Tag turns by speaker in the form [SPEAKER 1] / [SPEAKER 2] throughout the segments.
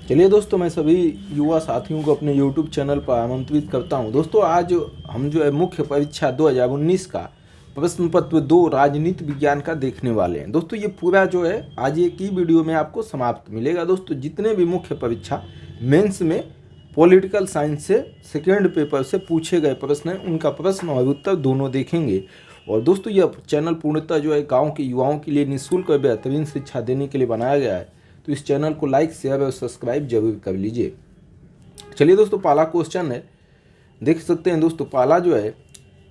[SPEAKER 1] चलिए दोस्तों, मैं सभी युवा साथियों को अपने YouTube चैनल पर आमंत्रित करता हूं। दोस्तों, आज हम जो है मुख्य परीक्षा 2019 का प्रश्न पत्र 2 राजनीति विज्ञान का देखने वाले हैं। दोस्तों, ये पूरा जो है आज एक ही वीडियो में आपको समाप्त मिलेगा। दोस्तों, जितने भी मुख्य परीक्षा मेंस में पॉलिटिकल साइंस से सेकेंड पेपर से पूछे गए प्रश्न हैं, उनका प्रश्न और उत्तर दोनों देखेंगे। और दोस्तों, यह चैनल पूर्णतः जो है गाँव के युवाओं के लिए निःशुल्क और बेहतरीन शिक्षा देने के लिए बनाया गया है। तो इस चैनल को लाइक, शेयर और सब्सक्राइब जरूर कर लीजिए। चलिए दोस्तों, पहला क्वेश्चन है, देख सकते हैं दोस्तों। पहला जो है,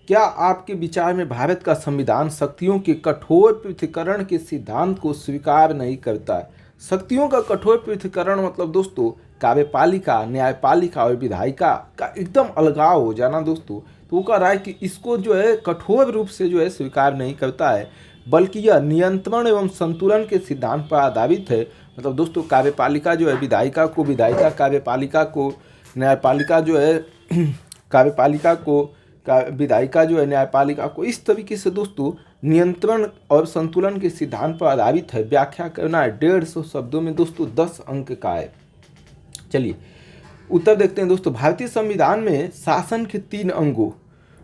[SPEAKER 1] क्या आपके विचार में भारत का संविधान शक्तियों के कठोर पृथक्करण के सिद्धांत को स्वीकार नहीं करता है? शक्तियों का कठोर पृथक्करण मतलब दोस्तों कार्यपालिका, न्यायपालिका और विधायिका का एकदम अलगाव हो जाना दोस्तों। तो वो कह रहा है कि इसको जो है कठोर रूप से जो है स्वीकार नहीं करता है, बल्कि यह नियंत्रण एवं संतुलन के सिद्धांत पर आधारित है। मतलब दोस्तों, कार्यपालिका जो है विधायिका को, विधायिका कार्यपालिका को, न्यायपालिका जो है कार्यपालिका को, विधायिका जो है न्यायपालिका को, इस तरीके से दोस्तों नियंत्रण और संतुलन के सिद्धांत पर आधारित है। व्याख्या करना है 150 शब्दों में दोस्तों, 10 अंक का है। चलिए उत्तर देखते हैं दोस्तों। भारतीय संविधान में शासन के 3 अंगों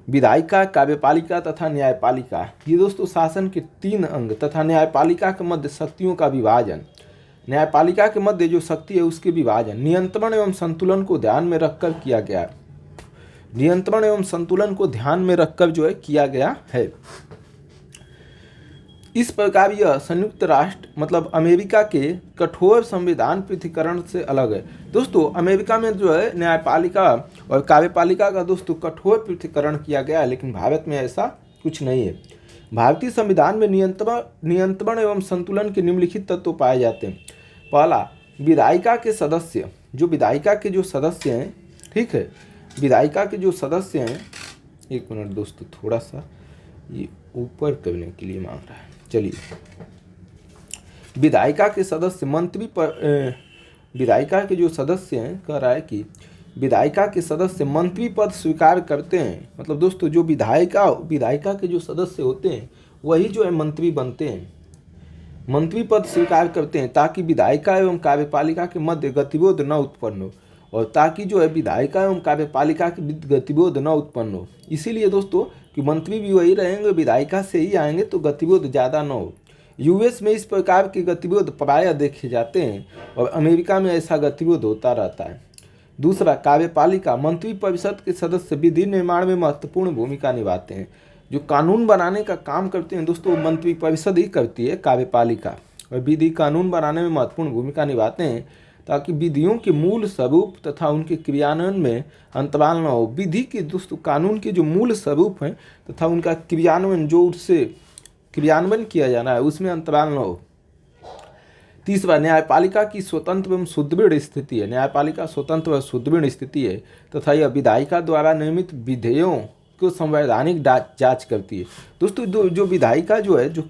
[SPEAKER 1] विधायिका, कार्यपालिका तथा न्यायपालिका, ये दोस्तों शासन के 3 अंग तथा न्यायपालिका के मध्य शक्तियों का विभाजन, न्यायपालिका के मध्य जो शक्ति है उसके विभाजन नियंत्रण एवं संतुलन को ध्यान में रखकर किया गया है। नियंत्रण एवं संतुलन को ध्यान में रखकर जो है किया गया है। इस प्रकार यह संयुक्त राष्ट्र मतलब अमेरिका के कठोर संविधान पृथक्करण से अलग है। दोस्तों, अमेरिका में जो है न्यायपालिका और कार्यपालिका का दोस्तों कठोर पृथक्करण किया गया है, लेकिन भारत में ऐसा कुछ नहीं है। भारतीय संविधान में नियंत्रण एवं संतुलन के निम्नलिखित तत्व पाए जाते हैं। पहला, विधायिका के सदस्य, जो विधायिका के जो सदस्य हैं, ठीक है, विधायिका के जो सदस्य हैं, एक मिनट दोस्तों, थोड़ा सा ये ऊपर करने के लिए मांग रहा है। चलिए, विधायिका के सदस्य मंत्री पर विधायिका के जो सदस्य हैं, कह रहा है कि विधायिका के सदस्य मंत्री पद स्वीकार करते हैं। मतलब दोस्तों, जो विधायिका के जो सदस्य होते हैं वही जो है मंत्री बनते हैं, मंत्री पद स्वीकार करते हैं, ताकि विधायिका एवं कार्यपालिका के मध्य गतिरोध न उत्पन्न हो, और ताकि जो है विधायिका एवं कार्यपालिका के बीच गतिरोध न उत्पन्न हो। इसीलिए दोस्तों कि मंत्री भी वही रहेंगे, विधायिका से ही आएंगे, तो गतिरोध ज़्यादा न हो। यूएस में इस प्रकार के गतिरोध प्रायः देखे जाते हैं और अमेरिका में ऐसा गतिरोध होता रहता है। दूसरा, कार्यपालिका मंत्री परिषद के सदस्य विधि निर्माण में महत्वपूर्ण भूमिका निभाते हैं। जो कानून बनाने का काम करते हैं दोस्तों, वो मंत्री परिषद ही करती है, कार्यपालिका, और विधि कानून बनाने में महत्वपूर्ण भूमिका निभाते हैं, ताकि विधियों के मूल स्वरूप तथा उनके क्रियान्वयन में अंतराल न हो। विधि के दोस्तों, कानून के जो मूल स्वरूप हैं तथा उनका क्रियान्वयन, जो उससे क्रियान्वयन किया जाना है, उसमें अंतराल न हो। तीसरा, न्यायपालिका की स्वतंत्र एवं सुदृढ़ स्थिति है। न्यायपालिका स्वतंत्र और सुदृढ़ स्थिति है तथा यह विधायिका द्वारा निर्मित विधेयों को संवैधानिक जांच करती है। दोस्तों, जो विधायिका जो है, जो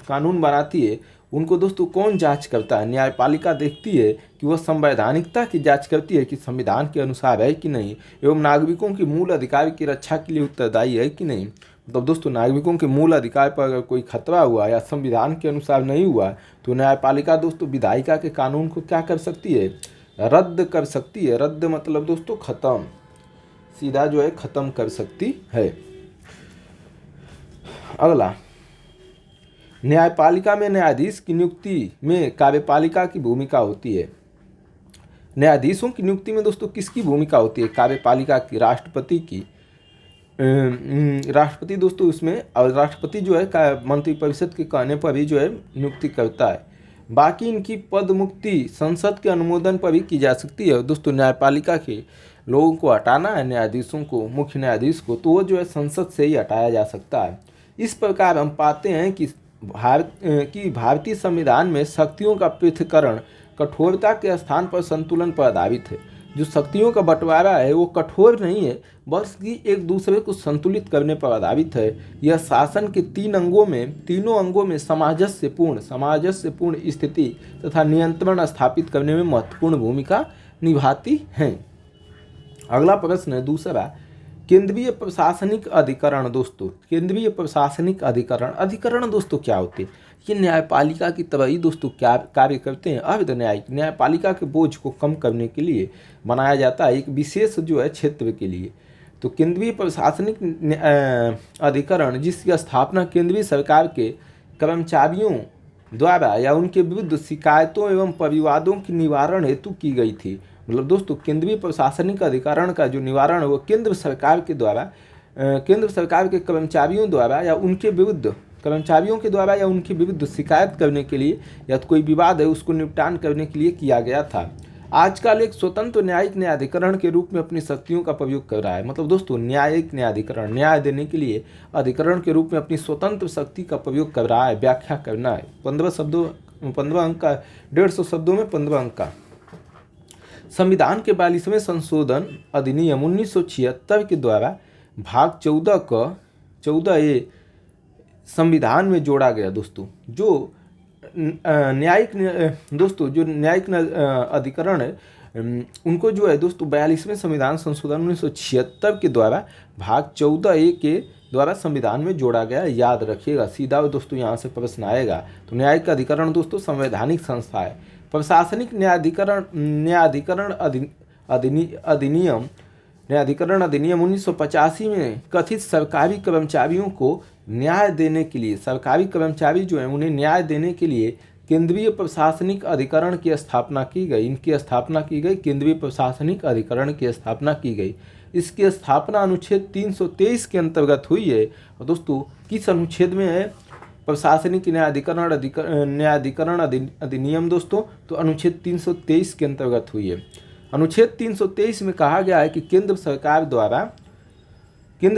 [SPEAKER 1] कानून बनाती है, उनको दोस्तों कौन जांच करता है? न्यायपालिका देखती है कि वह संवैधानिकता की जांच करती है कि संविधान के अनुसार है कि नहीं, एवं नागरिकों के मूल अधिकार की रक्षा के लिए उत्तरदायी है कि नहीं। मतलब दोस्तों, नागरिकों के मूल अधिकार पर अगर कोई खतरा हुआ या संविधान के अनुसार नहीं हुआ, तो न्यायपालिका दोस्तों विधायिका के कानून को क्या कर सकती है? रद्द कर सकती है। रद्द मतलब दोस्तों खत्म, सीधा जो है खत्म कर सकती है। अगला, न्यायपालिका में न्यायाधीश की नियुक्ति में कार्यपालिका की भूमिका होती है। न्यायाधीशों की नियुक्ति में दोस्तों किसकी भूमिका होती है? कार्यपालिका की, राष्ट्रपति की। राष्ट्रपति दोस्तों इसमें, और राष्ट्रपति जो है मंत्री परिषद के कहने पर ही जो है नियुक्ति करता है। बाकी इनकी पद मुक्ति संसद के अनुमोदन पर भी की जा सकती है। दोस्तों, न्यायपालिका के लोगों को हटाना है, न्यायाधीशों को, मुख्य न्यायाधीश को, तो वो जो है संसद से ही हटाया जा सकता है। इस प्रकार हम पाते हैं कि भारतीय संविधान में शक्तियों का पृथक्करण कठोरता के स्थान पर संतुलन पर आधारित है। जो शक्तियों का बंटवारा है वो कठोर नहीं है, बल्कि एक दूसरे को संतुलित करने पर आधारित है। यह शासन के तीनों अंगों में सामंजस्य पूर्ण स्थिति तथा नियंत्रण स्थापित करने में महत्वपूर्ण भूमिका निभाती हैं। अगला प्रश्न है दूसरा, केंद्रीय प्रशासनिक अधिकरण। दोस्तों, केंद्रीय प्रशासनिक अधिकरण दोस्तों क्या होती है? ये न्यायपालिका की तरह ही दोस्तों क्या कार्य करते हैं। अर्धन्यायिक न्यायपालिका के बोझ को कम करने के लिए बनाया जाता है एक विशेष जो है क्षेत्र के लिए। तो केंद्रीय प्रशासनिक अधिकरण जिसकी स्थापना केंद्रीय सरकार के कर्मचारियों द्वारा या उनके विरुद्ध शिकायतों एवं परिवादों के निवारण हेतु की गई थी। मतलब दोस्तों केंद्रीय प्रशासनिक अधिकरण का जो निवारण है वो केंद्र सरकार के द्वारा केंद्र सरकार के कर्मचारियों द्वारा या उनके विरुद्ध कर्मचारियों के द्वारा या उनके विरुद्ध शिकायत करने के लिए या तो कोई विवाद है उसको निपटान करने के लिए किया गया था। आजकल एक स्वतंत्र न्यायिक न्यायाधिकरण के रूप में अपनी शक्तियों का प्रयोग कर रहा है। मतलब दोस्तों न्यायिक न्यायाधिकरण न्याय देने के लिए अधिकरण के रूप में अपनी स्वतंत्र शक्ति का प्रयोग कर रहा है। व्याख्या करना है 15 अंक का 150 शब्दों में 15 अंक का। संविधान के 42वें संशोधन अधिनियम 1976 के द्वारा भाग 14A संविधान में जोड़ा गया दोस्तों। जो न्यायिक दोस्तों जो न्यायिक अधिकरण है उनको जो है दोस्तों 42वें संविधान संशोधन 1976 के द्वारा भाग 14A के द्वारा संविधान में जोड़ा गया। याद रखिएगा, सीधा दोस्तों यहाँ से प्रश्न आएगा। तो न्यायिक अधिकरण दोस्तों संवैधानिक संस्था है। प्रशासनिक न्यायाधिकरण अधिनियम 1985 में कथित सरकारी कर्मचारियों को न्याय देने के लिए सरकारी कर्मचारी जो हैं उन्हें न्याय देने के लिए केंद्रीय प्रशासनिक अधिकरण की स्थापना की गई। इनकी स्थापना की गई, केंद्रीय प्रशासनिक अधिकरण की स्थापना की गई। इसकी स्थापना अनुच्छेद 323 के अंतर्गत हुई है। और दोस्तों किस अनुच्छेद में है प्रशासनिक न्यायाधिकरण अधिनियम दोस्तों? तो अनुच्छेद 323 के अंतर्गत हुई है। अनुच्छेद 323 में कहा गया है कि केंद्र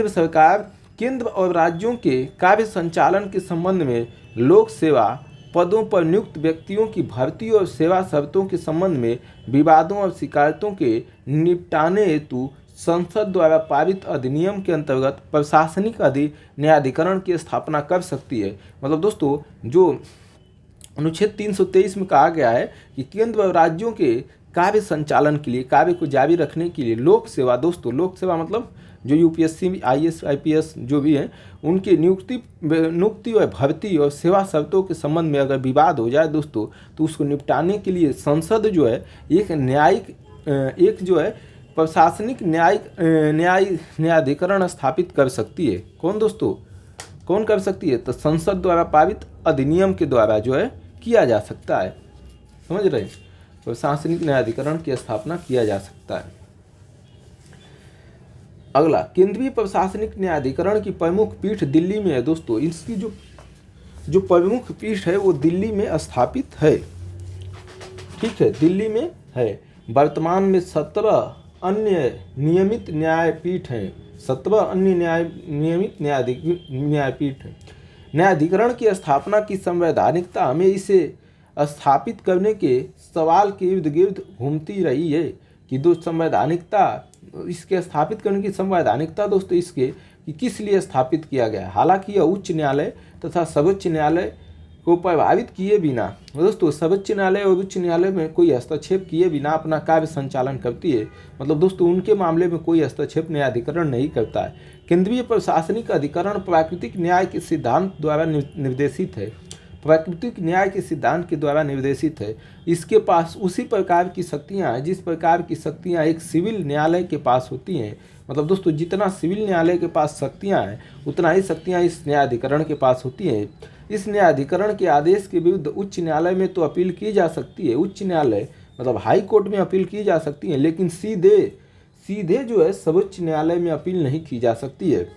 [SPEAKER 1] सरकार केंद्र और राज्यों के कार्य संचालन के संबंध में लोक सेवा पदों पर नियुक्त व्यक्तियों की भर्ती और सेवा शर्तों के संबंध में विवादों और शिकायतों के निपटाने हेतु संसद द्वारा पारित अधिनियम के अंतर्गत प्रशासनिक न्यायाधिकरण की स्थापना कर सकती है। मतलब दोस्तों जो अनुच्छेद 323 में कहा गया है कि केंद्र और राज्यों के कार्य संचालन के लिए, कार्य को जारी रखने के लिए लोक सेवा दोस्तों, लोक सेवा मतलब जो यूपीएससी, IAS, IPS जो भी हैं उनकी नियुक्ति और भर्ती और सेवा शर्तों के संबंध में अगर विवाद हो जाए दोस्तों तो उसको निपटाने के लिए संसद जो है एक जो है प्रशासनिक न्यायाधिकरण स्थापित कर सकती है। कौन दोस्तों, कौन कर सकती है? तो संसद द्वारा पारित अधिनियम के द्वारा जो है किया जा सकता है। समझ रहे? प्रशासनिक न्यायाधिकरण की स्थापना किया जा सकता है। अगला, केंद्रीय प्रशासनिक न्यायाधिकरण की प्रमुख पीठ दिल्ली में है दोस्तों। इसकी जो प्रमुख पीठ है वो दिल्ली में स्थापित है। ठीक है, दिल्ली में है। वर्तमान में 17 अन्य नियमित न्यायपीठ हैं। 17 अन्य नियमित न्यायपीठ हैं। न्यायाधिकरण की स्थापना की संवैधानिकता हमें इसे स्थापित करने के सवाल के इर्द गिर्द घूमती रही है कि संवैधानिकता, इसके स्थापित करने की संवैधानिकता दोस्तों इसके कि किस लिए स्थापित किया गया। हालांकि यह उच्च न्यायालय तथा सर्वोच्च न्यायालय को प्रभावित किए बिना दोस्तों, सर्वोच्च न्यायालय और उच्च न्यायालय में कोई हस्तक्षेप किए बिना अपना कार्य संचालन करती है। मतलब दोस्तों उनके मामले में कोई हस्तक्षेप न्यायाधिकरण नहीं करता है। केंद्रीय प्रशासनिक अधिकरण प्राकृतिक न्याय के सिद्धांत द्वारा निर्देशित है। प्राकृतिक न्याय के सिद्धांत के द्वारा निर्देशित है। इसके पास उसी प्रकार की शक्तियाँ हैं जिस प्रकार की शक्तियाँ एक सिविल न्यायालय के पास होती हैं। मतलब दोस्तों जितना सिविल न्यायालय के पास शक्तियाँ हैं उतना ही शक्तियाँ इस न्यायाधिकरण के पास होती हैं। इस न्यायाधिकरण के आदेश के विरुद्ध उच्च न्यायालय में तो अपील की जा सकती है, उच्च न्यायालय मतलब हाई कोर्ट में अपील की जा सकती है, लेकिन सीधे जो है सर्वोच्च न्यायालय में अपील नहीं की जा सकती है।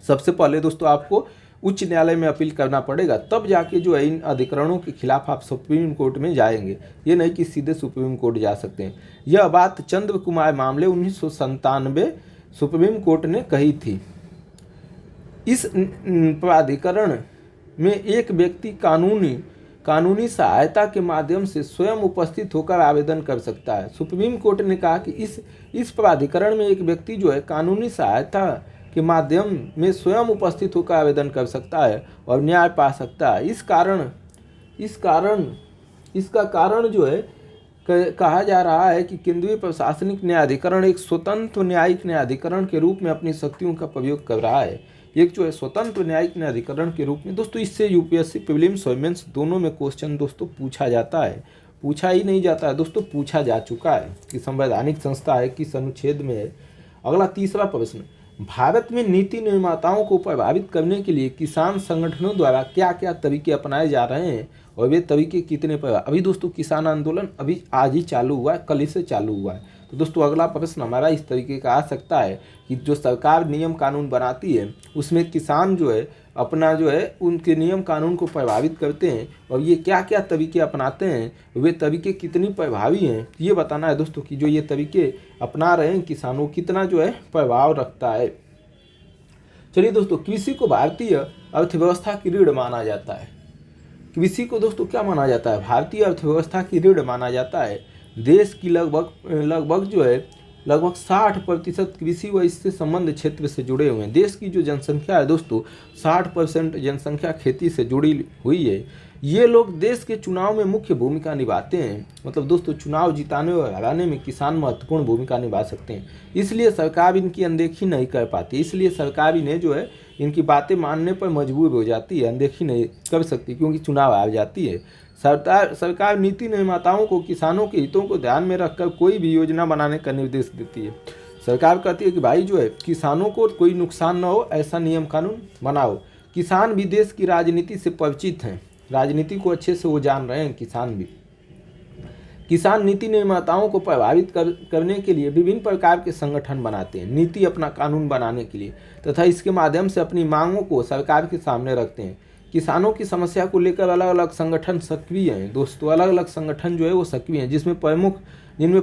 [SPEAKER 1] सबसे पहले दोस्तों आपको उच्च न्यायालय में अपील करना पड़ेगा, तब जाके जो है इन अधिकरणों के खिलाफ आप सुप्रीम कोर्ट में जाएंगे। ये नहीं कि सीधे सुप्रीम कोर्ट जा सकते हैं। यह बात चंद्र कुमार मामले 1997 सुप्रीम कोर्ट ने कही थी। इस प्राधिकरण में एक व्यक्ति कानूनी सहायता के माध्यम से स्वयं उपस्थित होकर आवेदन कर सकता है। सुप्रीम कोर्ट ने कहा कि इस प्राधिकरण में एक व्यक्ति जो है कानूनी सहायता के माध्यम में स्वयं उपस्थित होकर आवेदन कर सकता है और न्याय पा सकता है। इसका कारण जो है कहा जा रहा है कि केंद्रीय प्रशासनिक न्यायाधिकरण एक स्वतंत्र न्यायिक न्यायाधिकरण के रूप में अपनी शक्तियों का प्रयोग कर रहा है। एक जो है स्वतंत्र न्यायिक न्यायाधिकरण के रूप में। दोस्तों इससे यूपीएससी प्रीलिम्स और मेंस दोनों में क्वेश्चन दोस्तों पूछा जाता है, पूछा ही नहीं जाता है दोस्तों, पूछा जा चुका है कि संवैधानिक संस्था है, किस अनुच्छेद में है। अगला तीसरा प्रश्न, भारत में नीति निर्माताओं को प्रभावित करने के लिए किसान संगठनों द्वारा क्या क्या तरीके अपनाए जा रहे हैं और वे तरीके कितने पर। अभी दोस्तों किसान आंदोलन अभी आज ही चालू हुआ है, कल ही से चालू हुआ है। तो दोस्तों अगला प्रश्न हमारा इस तरीके का आ सकता है कि जो सरकार नियम कानून बनाती है उसमें किसान जो है अपना जो है उनके नियम कानून को प्रभावित करते हैं और ये क्या क्या तरीके अपनाते हैं, वे तरीके कितनी प्रभावी हैं, ये बताना है दोस्तों कि जो ये तरीके अपना रहे हैं किसानों कितना जो है प्रभाव रखता है। चलिए दोस्तों, कृषि को भारतीय अर्थव्यवस्था की रीढ़ माना जाता है। कृषि को दोस्तों क्या माना जाता है, भारतीय अर्थव्यवस्था की रीढ़ माना जाता है। देश की लगभग जो है लगभग 60% कृषि व इससे संबंध क्षेत्र से जुड़े हुए हैं। देश की जो जनसंख्या है दोस्तों 60% जनसंख्या खेती से जुड़ी हुई है। ये लोग देश के चुनाव में मुख्य भूमिका निभाते हैं। मतलब दोस्तों चुनाव जिताने और हराने में किसान महत्वपूर्ण भूमिका निभा सकते हैं, इसलिए सरकार इनकी अनदेखी नहीं कर पाती। इसलिए सरकार इन्हें जो है इनकी बातें मानने पर मजबूर हो जाती है, अनदेखी नहीं कर सकती क्योंकि चुनाव आ जाती है। सरकार नीति निर्माताओं को किसानों के हितों को ध्यान में रखकर कोई भी योजना बनाने का निर्देश देती है। सरकार कहती है कि भाई जो है किसानों को कोई नुकसान न हो ऐसा नियम कानून बनाओ। किसान भी देश की राजनीति से परिचित हैं, राजनीति को अच्छे से वो जान रहे हैं किसान भी। किसान नीति निर्माताओं को प्रभावित करने के लिए विभिन्न प्रकार के संगठन बनाते हैं, नीति अपना कानून बनाने के लिए, तथा इसके माध्यम से अपनी मांगों को सरकार के सामने रखते हैं। किसानों की समस्या को लेकर अलग अलग संगठन सक्रिय हैं दोस्तों, अलग अलग संगठन जो है वो सक्रिय हैं, जिनमें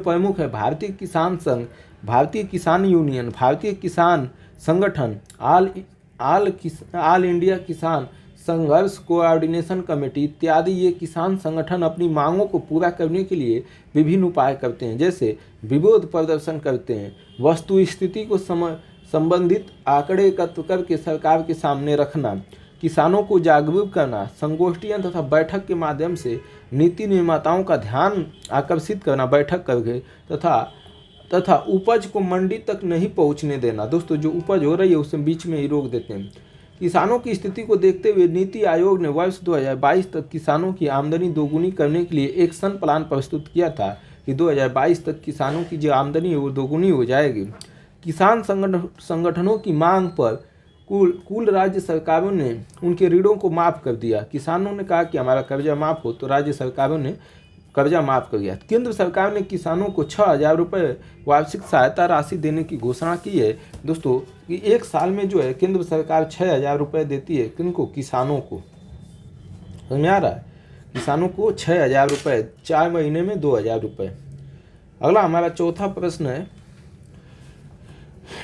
[SPEAKER 1] प्रमुख है भारतीय किसान संघ, भारतीय किसान यूनियन, भारतीय किसान संगठन, ऑल इंडिया किसान संघर्ष कोऑर्डिनेशन कमेटी इत्यादि। ये किसान संगठन अपनी मांगों को पूरा करने के लिए विभिन्न उपाय करते हैं, जैसे विरोध प्रदर्शन करते हैं, वस्तु स्थिति को संबंधित आंकड़े एकत्र करके सरकार के सामने रखना, किसानों को जागरूक करना, संगोष्ठियां तथा बैठक के माध्यम से नीति निर्माताओं का ध्यान आकर्षित करना बैठक करके, तथा उपज को मंडी तक नहीं पहुंचने देना। दोस्तों जो उपज हो रही है उसे बीच में ही रोक देते हैं। किसानों की स्थिति को देखते हुए नीति आयोग ने वर्ष 2022 तक किसानों की आमदनी दोगुनी करने के लिए एक्शन प्लान प्रस्तुत किया था कि 2022 तक किसानों की जो आमदनी है वो दोगुनी हो जाएगी। किसान संगठनों की मांग पर कुल राज्य सरकारों ने उनके ऋणों को माफ़ कर दिया। किसानों ने कहा कि हमारा कर्जा माफ़ हो, तो राज्य सरकारों ने कर्जा माफ़ कर दिया। केंद्र सरकार ने किसानों को 6,000 रुपये वार्षिक सहायता राशि देने की घोषणा की है दोस्तों, कि एक साल में जो है केंद्र सरकार 6,000 रुपये देती है। किनको? किसानों को। समझ में आ रहा है? किसानों को 6,000 रुपये, 4 महीने में 2,000 रुपये। अगला हमारा चौथा प्रश्न है,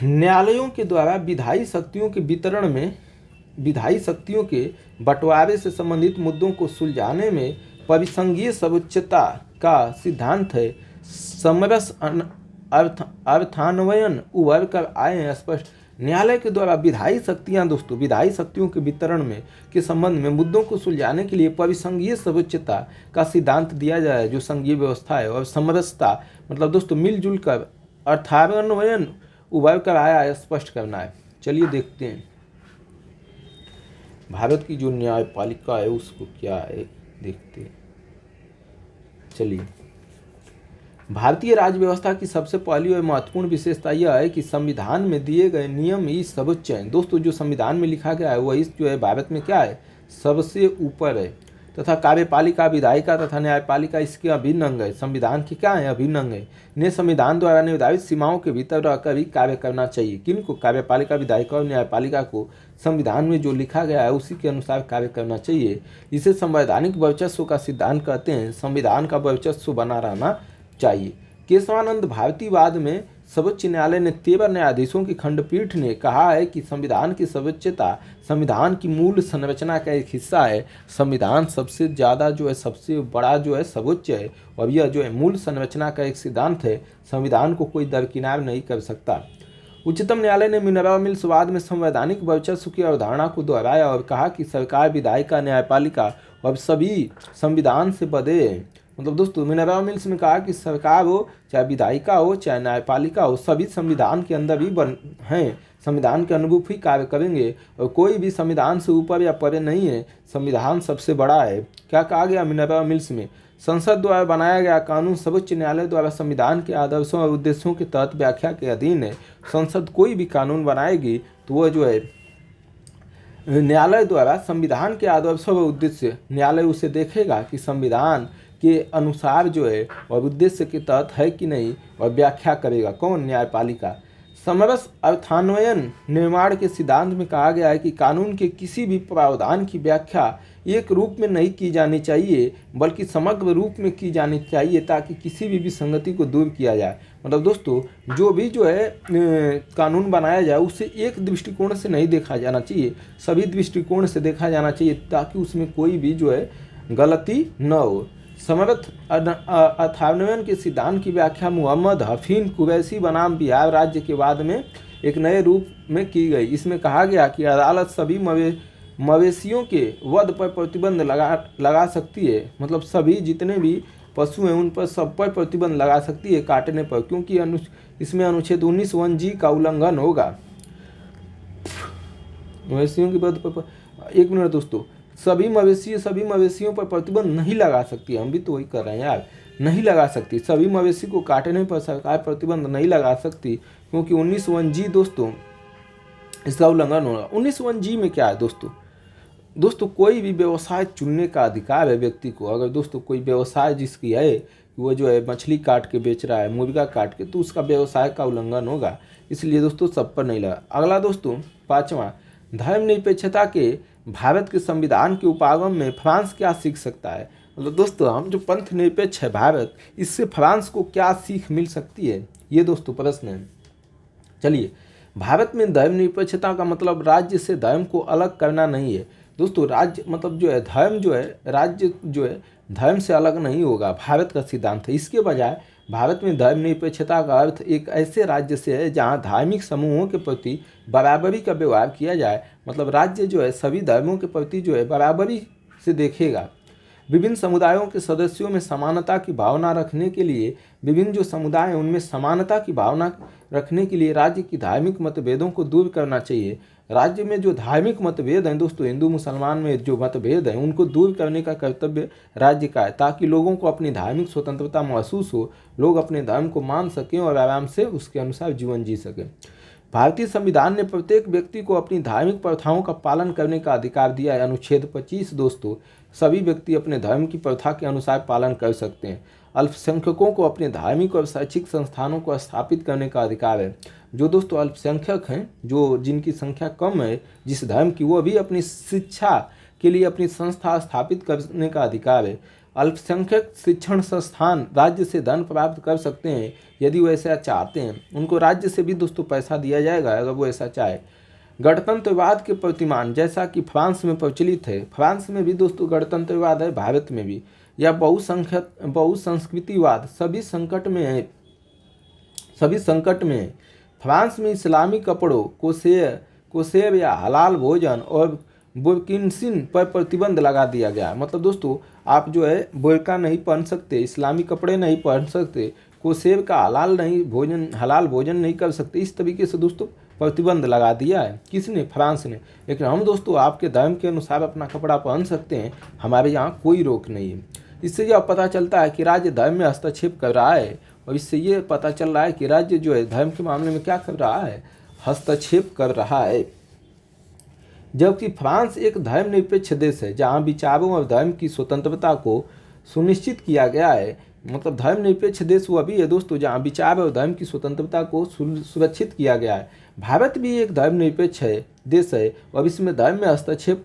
[SPEAKER 1] न्यायालयों के द्वारा विधायी शक्तियों के वितरण में विधायी शक्तियों के बंटवारे से संबंधित मुद्दों को सुलझाने में परिसंघीय सर्वोच्चता का सिद्धांत है समरस अर्थान्वयन उभर कर आए हैं स्पष्ट। न्यायालय के द्वारा विधायी शक्तियां दोस्तों, विधायी शक्तियों के वितरण में के संबंध में मुद्दों को सुलझाने के लिए परिसंघीय सर्वोच्चता का सिद्धांत दिया जाए है, जो संघीय व्यवस्था है, और समरसता मतलब दोस्तों मिलजुल कर अर्थान्वयन उभर कर आया है स्पष्ट करना है। चलिए देखते हैं भारत की जो न्यायपालिका है उसको क्या है, देखते हैं। चलिए, भारतीय राज्य व्यवस्था की सबसे पहली और महत्वपूर्ण विशेषता यह है कि संविधान में दिए गए नियम ही सर्वोच्च हैं। दोस्तों जो संविधान में लिखा गया है वही जो है भारत में क्या है, सबसे ऊपर है, तथा कार्यपालिका, विधायिका तथा न्यायपालिका इसके अभिन्न अंग है। संविधान के क्या है, अभिन्न अंग है। इन्हें संविधान द्वारा निर्धारित सीमाओं के भीतर रहकर ही कार्य करना चाहिए। किनको? कार्यपालिका, विधायिका और न्यायपालिका को संविधान में जो लिखा गया है उसी के अनुसार कार्य करना चाहिए। इसे संवैधानिक वर्चस्व का सिद्धांत कहते हैं। संविधान का वर्चस्व बना रहना चाहिए। केशवानंद भारतीयवाद में सर्वोच्च न्यायालय ने 13 न्यायाधीशों की खंडपीठ ने कहा है कि संविधान की सर्वोच्चता संविधान की मूल संरचना का एक हिस्सा है। संविधान सबसे ज़्यादा जो है, सबसे बड़ा जो है सर्वोच्च है, और यह जो है मूल संरचना का एक सिद्धांत है। संविधान को कोई दरकिनार नहीं कर सकता। उच्चतम न्यायालय ने मिनर्वा मिल्स वाद में संवैधानिक वर्चस्व की अवधारणा को दोहराया और कहा कि सरकार, विधायिका, न्यायपालिका और सभी संविधान से बंधे हैं। मतलब दोस्तों मिनर्वा मिल्स ने कहा कि सरकार हो, चाहे विधायिका हो, चाहे न्यायपालिका हो, सभी संविधान के अंदर ही हैं, संविधान के अनुरूप ही कार्य करेंगे और कोई भी संविधान से ऊपर या परे नहीं है, संविधान सबसे बड़ा है। क्या कहा गया मिनर्वा मिल्स में? संसद द्वारा बनाया गया कानून सर्वोच्च न्यायालय द्वारा संविधान के आदर्शों और उद्देश्यों के तहत व्याख्या के अधीन है। संसद कोई भी कानून बनाएगी तो वह जो है न्यायालय द्वारा संविधान के आदर्शों व उद्देश्य, न्यायालय उसे देखेगा कि संविधान के अनुसार जो है और उद्देश्य के तहत है कि नहीं, और व्याख्या करेगा। कौन? न्यायपालिका। समरस अर्थान्वयन निर्माण के सिद्धांत में कहा गया है कि कानून के किसी भी प्रावधान की व्याख्या एक रूप में नहीं की जानी चाहिए बल्कि समग्र रूप में की जानी चाहिए ताकि किसी भी विसंगति को दूर किया जाए। मतलब दोस्तों जो भी जो है कानून बनाया जाए उसे एक दृष्टिकोण से नहीं देखा जाना चाहिए, सभी दृष्टिकोण से देखा जाना चाहिए ताकि उसमें कोई भी जो है गलती न हो। समर्थ अर्थान्वयन के सिद्धांत की व्याख्या मोहम्मद हफीज कुरैशी बनाम बिहार राज्य के बाद में एक नए रूप में की गई। इसमें कहा गया कि अदालत सभी मवेशियों के वध पर प्रतिबंध लगा सकती है, मतलब सभी जितने भी पशु हैं उन पर सब पर प्रतिबंध लगा सकती है काटने पर, क्योंकि इसमें अनुच्छेद 19(1)(g) का उल्लंघन होगा। मवेशियों के वध पर एक मिनट दोस्तों, सभी मवेशियों पर प्रतिबंध नहीं लगा सकती, हम भी तो वही कर रहे हैं यार, नहीं लगा सकती। सभी मवेशी को काटने पर सरकार प्रतिबंध नहीं लगा सकती क्योंकि 19(1)(g) दोस्तों इसका उल्लंघन होगा। 19(1)(g) में क्या है दोस्तों कोई भी व्यवसाय चुनने का अधिकार है व्यक्ति को। अगर दोस्तों कोई व्यवसाय जिसकी है कि वो जो है मछली काट के बेच रहा है, मुर्गा काट के, तो उसका व्यवसाय का उल्लंघन होगा, इसलिए दोस्तों सब पर नहीं लगा। अगला दोस्तों 5वां, धर्मनिरपेक्षता के भारत के संविधान के उपागम में फ्रांस क्या सीख सकता है? मतलब दोस्तों हम जो पंथ निरपेक्ष है भारत, इससे फ्रांस को क्या सीख मिल सकती है, ये दोस्तों प्रश्न है। चलिए, भारत में धर्मनिरपेक्षता का मतलब राज्य से धर्म को अलग करना नहीं है दोस्तों। राज्य मतलब जो है धर्म जो है, राज्य जो है धर्म से अलग नहीं होगा, भारत का सिद्धांत है। इसके बजाय भारत में धर्मनिरपेक्षता का अर्थ एक ऐसे राज्य से है जहां धार्मिक समूहों के प्रति बराबरी का व्यवहार किया जाए। मतलब राज्य जो है सभी धर्मों के प्रति जो है बराबरी से देखेगा। विभिन्न समुदायों के सदस्यों में समानता की भावना रखने के लिए, विभिन्न जो समुदाय हैं उनमें समानता की भावना रखने के लिए राज्य की धार्मिक मतभेदों को दूर करना चाहिए। राज्य में जो धार्मिक मतभेद हैं दोस्तों, हिंदू मुसलमान में जो मतभेद हैं उनको दूर करने का कर्तव्य राज्य का है, ताकि लोगों को अपनी धार्मिक स्वतंत्रता महसूस हो, लोग अपने धर्म को मान सकें और आराम से उसके अनुसार जीवन जी सकें। भारतीय संविधान ने प्रत्येक व्यक्ति को अपनी धार्मिक प्रथाओं का पालन करने का अधिकार दिया है। अनुच्छेद 25 दोस्तों, सभी व्यक्ति अपने धर्म की प्रथा के अनुसार पालन कर सकते हैं। अल्पसंख्यकों को अपने धार्मिक और शैक्षिक संस्थानों को स्थापित करने का अधिकार है। जो दोस्तों अल्पसंख्यक हैं, जो जिनकी संख्या कम है जिस धर्म की, वो भी अपनी शिक्षा के लिए अपनी संस्था स्थापित करने का अधिकार है। अल्पसंख्यक शिक्षण संस्थान राज्य से धन प्राप्त कर सकते हैं यदि वो ऐसा चाहते हैं। उनको राज्य से भी दोस्तों पैसा दिया जाएगा अगर वो ऐसा चाहे। गणतंत्रवाद के प्रतिमान जैसा कि फ्रांस में प्रचलित है, फ्रांस में भी दोस्तों गणतंत्रवाद है, भारत में भी, या बहुसंस्कृतिवाद सभी संकट में है। फ्रांस में इस्लामी कपड़ों, कोशेर या हलाल भोजन और बुर्किन्सिन पर प्रतिबंध लगा दिया गया। मतलब दोस्तों आप जो है बुर्का नहीं पहन सकते, इस्लामी कपड़े नहीं पहन सकते, कोशेर का हलाल भोजन नहीं कर सकते, इस तरीके से दोस्तों प्रतिबंध लगा दिया है। किसने? फ्रांस ने। लेकिन हम दोस्तों आपके धर्म के अनुसार अपना कपड़ा पहन सकते हैं, हमारे यहाँ कोई रोक नहीं है। इससे यह पता चलता है कि राज्य धर्म में हस्तक्षेप कर रहा है, और इससे ये पता चल रहा है कि राज्य जो है धर्म के मामले में क्या कर रहा है, हस्तक्षेप कर रहा है। जबकि फ्रांस एक धर्मनिरपेक्ष देश है जहाँ विचारों और धर्म की स्वतंत्रता को सुनिश्चित किया गया है। मतलब धर्मनिरपेक्ष देश वो भी है दोस्तों जहाँ विचार और धर्म की स्वतंत्रता को सुरक्षित किया गया है। भारत भी एक धर्मनिरपेक्ष देश है और इसमें धर्म में हस्तक्षेप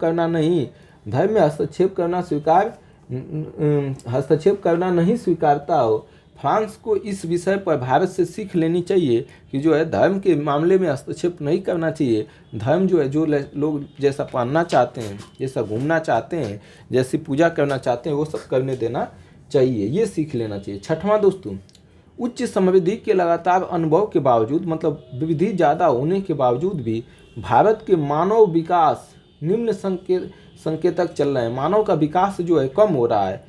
[SPEAKER 1] करना नहीं स्वीकारता हो। फ्रांस को इस विषय पर भारत से सीख लेनी चाहिए कि जो है धर्म के मामले में हस्तक्षेप नहीं करना चाहिए। धर्म जो है, जो लोग जैसा पहनना चाहते हैं, जैसा घूमना चाहते हैं, जैसी पूजा करना चाहते हैं, वो सब करने देना चाहिए, ये सीख लेना चाहिए। 6वां दोस्तों, उच्च समृद्धि के लगातार अनुभव के बावजूद, मतलब विविधि ज़्यादा होने के बावजूद भी भारत के मानव विकास निम्न संकेतक चल रहे हैं। मानव का विकास जो है कम हो रहा है।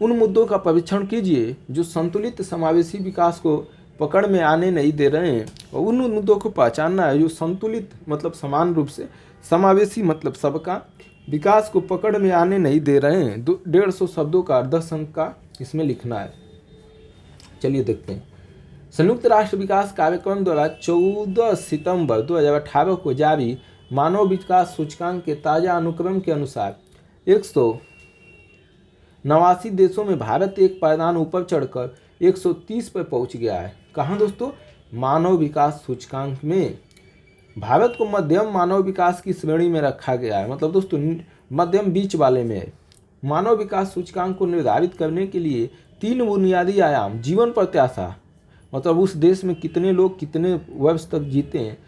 [SPEAKER 1] उन मुद्दों का परीक्षण कीजिए जो संतुलित समावेशी विकास को पकड़ में आने नहीं दे रहे हैं। और उन मुद्दों को पहचानना है जो संतुलित मतलब समान रूप से, समावेशी मतलब सबका, विकास को पकड़ में आने नहीं दे रहे हैं। 150 शब्दों का 10 अंक का इसमें लिखना है। चलिए देखते हैं। संयुक्त राष्ट्र विकास कार्यक्रम द्वारा 14 सितंबर 2018 को जारी मानव विकास सूचकांक के ताज़ा अनुक्रम के अनुसार 189 देशों में भारत एक पायदान ऊपर चढ़कर 130 पर पहुंच गया है। कहाँ दोस्तों? मानव विकास सूचकांक में भारत को मध्यम मानव विकास की श्रेणी में रखा गया है। मतलब दोस्तों मध्यम बीच वाले में है। मानव विकास सूचकांक को निर्धारित करने के लिए 3 बुनियादी आयाम, जीवन प्रत्याशा मतलब उस देश में कितने लोग कितने वर्ष तक जीते हैं,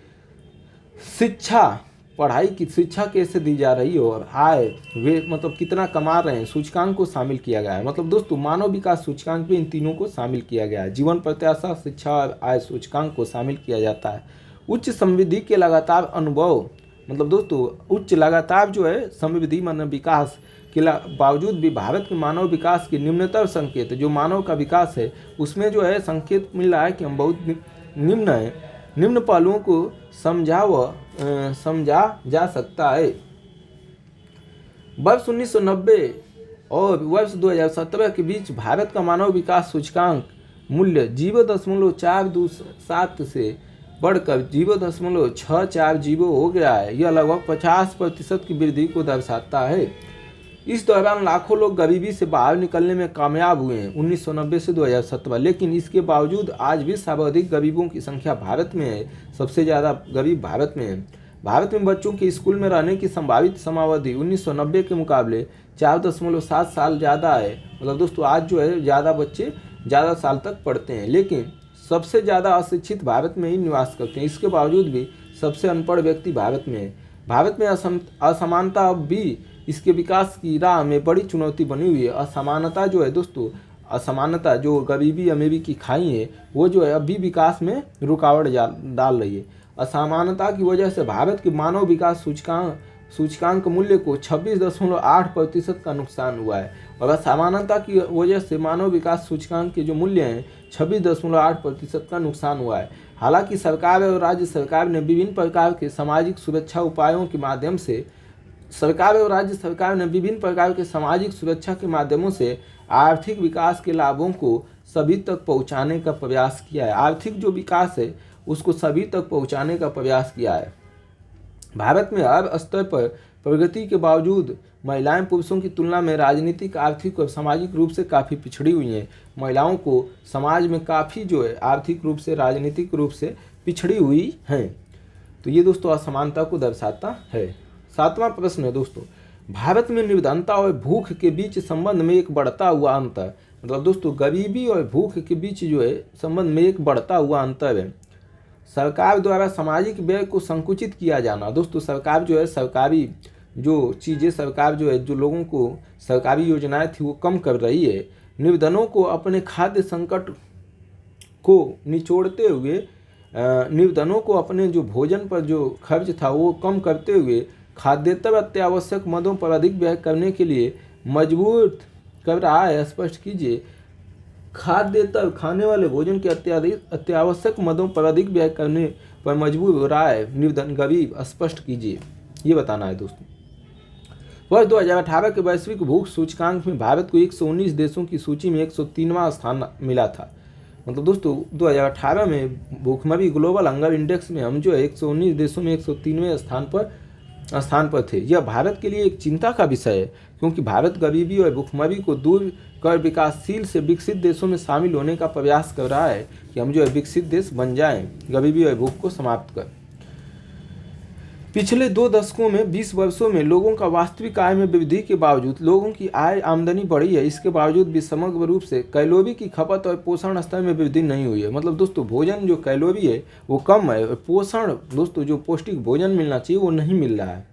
[SPEAKER 1] शिक्षा, पढ़ाई की शिक्षा कैसे दी जा रही है, और आय वे मतलब कितना कमा रहे हैं, सूचकांक को शामिल किया गया है। मतलब दोस्तों मानव विकास सूचकांक में इन तीनों को शामिल किया गया है। जीवन प्रत्याशा, शिक्षा और आय सूचकांक को शामिल किया जाता है। उच्च समृद्धि के लगातार अनुभव मतलब दोस्तों उच्च लगातार जो है समृद्धि मानव विकास के बावजूद भी भारत के मानव विकास के निम्नतर संकेत, जो मानव का विकास है उसमें जो है संकेत मिल रहा है कि हम बहुत निम्न है। निम्न पहलुओं को समझा जा सकता है। वर्ष 1990 और वर्ष 2017 के बीच भारत का मानव विकास सूचकांक मूल्य 0.427 से बढ़कर 0.64 हो गया है। यह लगभग 50% की वृद्धि को दर्शाता है। इस दौरान लाखों लोग गरीबी से बाहर निकलने में कामयाब हुए हैं 1990 से 2017, लेकिन इसके बावजूद आज भी सर्वाधिक गरीबों की संख्या भारत में है। सबसे ज़्यादा गरीब भारत में है। भारत में बच्चों के स्कूल में रहने की संभावित समावधि 1990 के मुकाबले 4.7 साल ज़्यादा है। मतलब दोस्तों आज जो है ज़्यादा बच्चे ज़्यादा साल तक पढ़ते हैं, लेकिन सबसे ज़्यादा अशिक्षित भारत में ही निवास करते हैं। इसके बावजूद भी सबसे अनपढ़ व्यक्ति भारत में है। भारत में असमानता अब भी इसके विकास की राह में बड़ी चुनौती बनी हुई है। असमानता जो है दोस्तों, असमानता जो गरीबी अमीरी की खाई है वो जो है अभी विकास में रुकावट डाल रही है। असमानता की वजह से भारत के मानव विकास सूचकांक मूल्य को 26.8% का नुकसान हुआ है। और असमानता की वजह से मानव विकास सूचकांक के जो मूल्य हैं 26.8% का नुकसान हुआ है। हालांकि सरकार और राज्य सरकार ने विभिन्न प्रकार के सामाजिक सुरक्षा उपायों के माध्यम से सामाजिक सुरक्षा के माध्यमों से आर्थिक विकास के लाभों को सभी तक पहुंचाने का प्रयास किया है। आर्थिक जो विकास है उसको सभी तक पहुंचाने का प्रयास किया है। भारत में हर स्तर पर प्रगति के बावजूद महिलाएं पुरुषों की तुलना में राजनीतिक, आर्थिक और सामाजिक रूप से काफ़ी पिछड़ी हुई हैं। महिलाओं को समाज में काफ़ी जो है आर्थिक रूप से, राजनीतिक रूप से पिछड़ी हुई हैं। तो ये दोस्तों असमानता को दर्शाता है। 7वां प्रश्न है दोस्तों, भारत में निर्धनता और भूख के बीच संबंध में एक बढ़ता हुआ अंतर। मतलब दोस्तों गरीबी और भूख के बीच जो है संबंध में एक बढ़ता हुआ अंतर है। सरकार द्वारा सामाजिक व्यय को संकुचित किया जाना। दोस्तों सरकार जो है सरकारी जो चीज़ें सरकार जो है जो लोगों को सरकारी योजनाएं थी वो कम कर रही है। निर्धनों को अपने खाद्य संकट को निचोड़ते हुए, निर्धनों को अपने जो भोजन पर जो खर्च था वो कम करते हुए खाद्येतर अत्यावश्यक मदों पर अधिक व्यय करने के लिए मजबूर कर रहा है। स्पष्ट कीजिए, खाद्येतर खाने वाले भोजन के अत्यावश्यक मदों पर अधिक व्यय करने पर मजबूर हो रहा है निर्धन गरीब। स्पष्ट कीजिए, ये बताना है दोस्तों। वर्ष 2018 के वैश्विक भूख सूचकांक में भारत को 119 देशों की सूची में 103वां स्थान मिला था। मतलब दोस्तों 2018 में भूखमरी ग्लोबल हंगर इंडेक्स में हम जो है 119 देशों में 103वें स्थान पर थे। यह भारत के लिए एक चिंता का विषय है, क्योंकि भारत गरीबी और भूखमरी को दूर कर विकासशील से विकसित देशों में शामिल होने का प्रयास कर रहा है कि हम जो है विकसित देश बन जाएं, गरीबी और भूख को समाप्त कर। पिछले 2 दशकों में 20 वर्षों में लोगों का वास्तविक आय में वृद्धि के बावजूद लोगों की आमदनी बढ़ी है। इसके बावजूद भी समग्र रूप से कैलोरी की खपत और पोषण स्तर में वृद्धि नहीं हुई है। मतलब दोस्तों भोजन जो कैलोरी है वो कम है और पोषण दोस्तों जो पौष्टिक भोजन मिलना चाहिए वो नहीं मिल रहा है।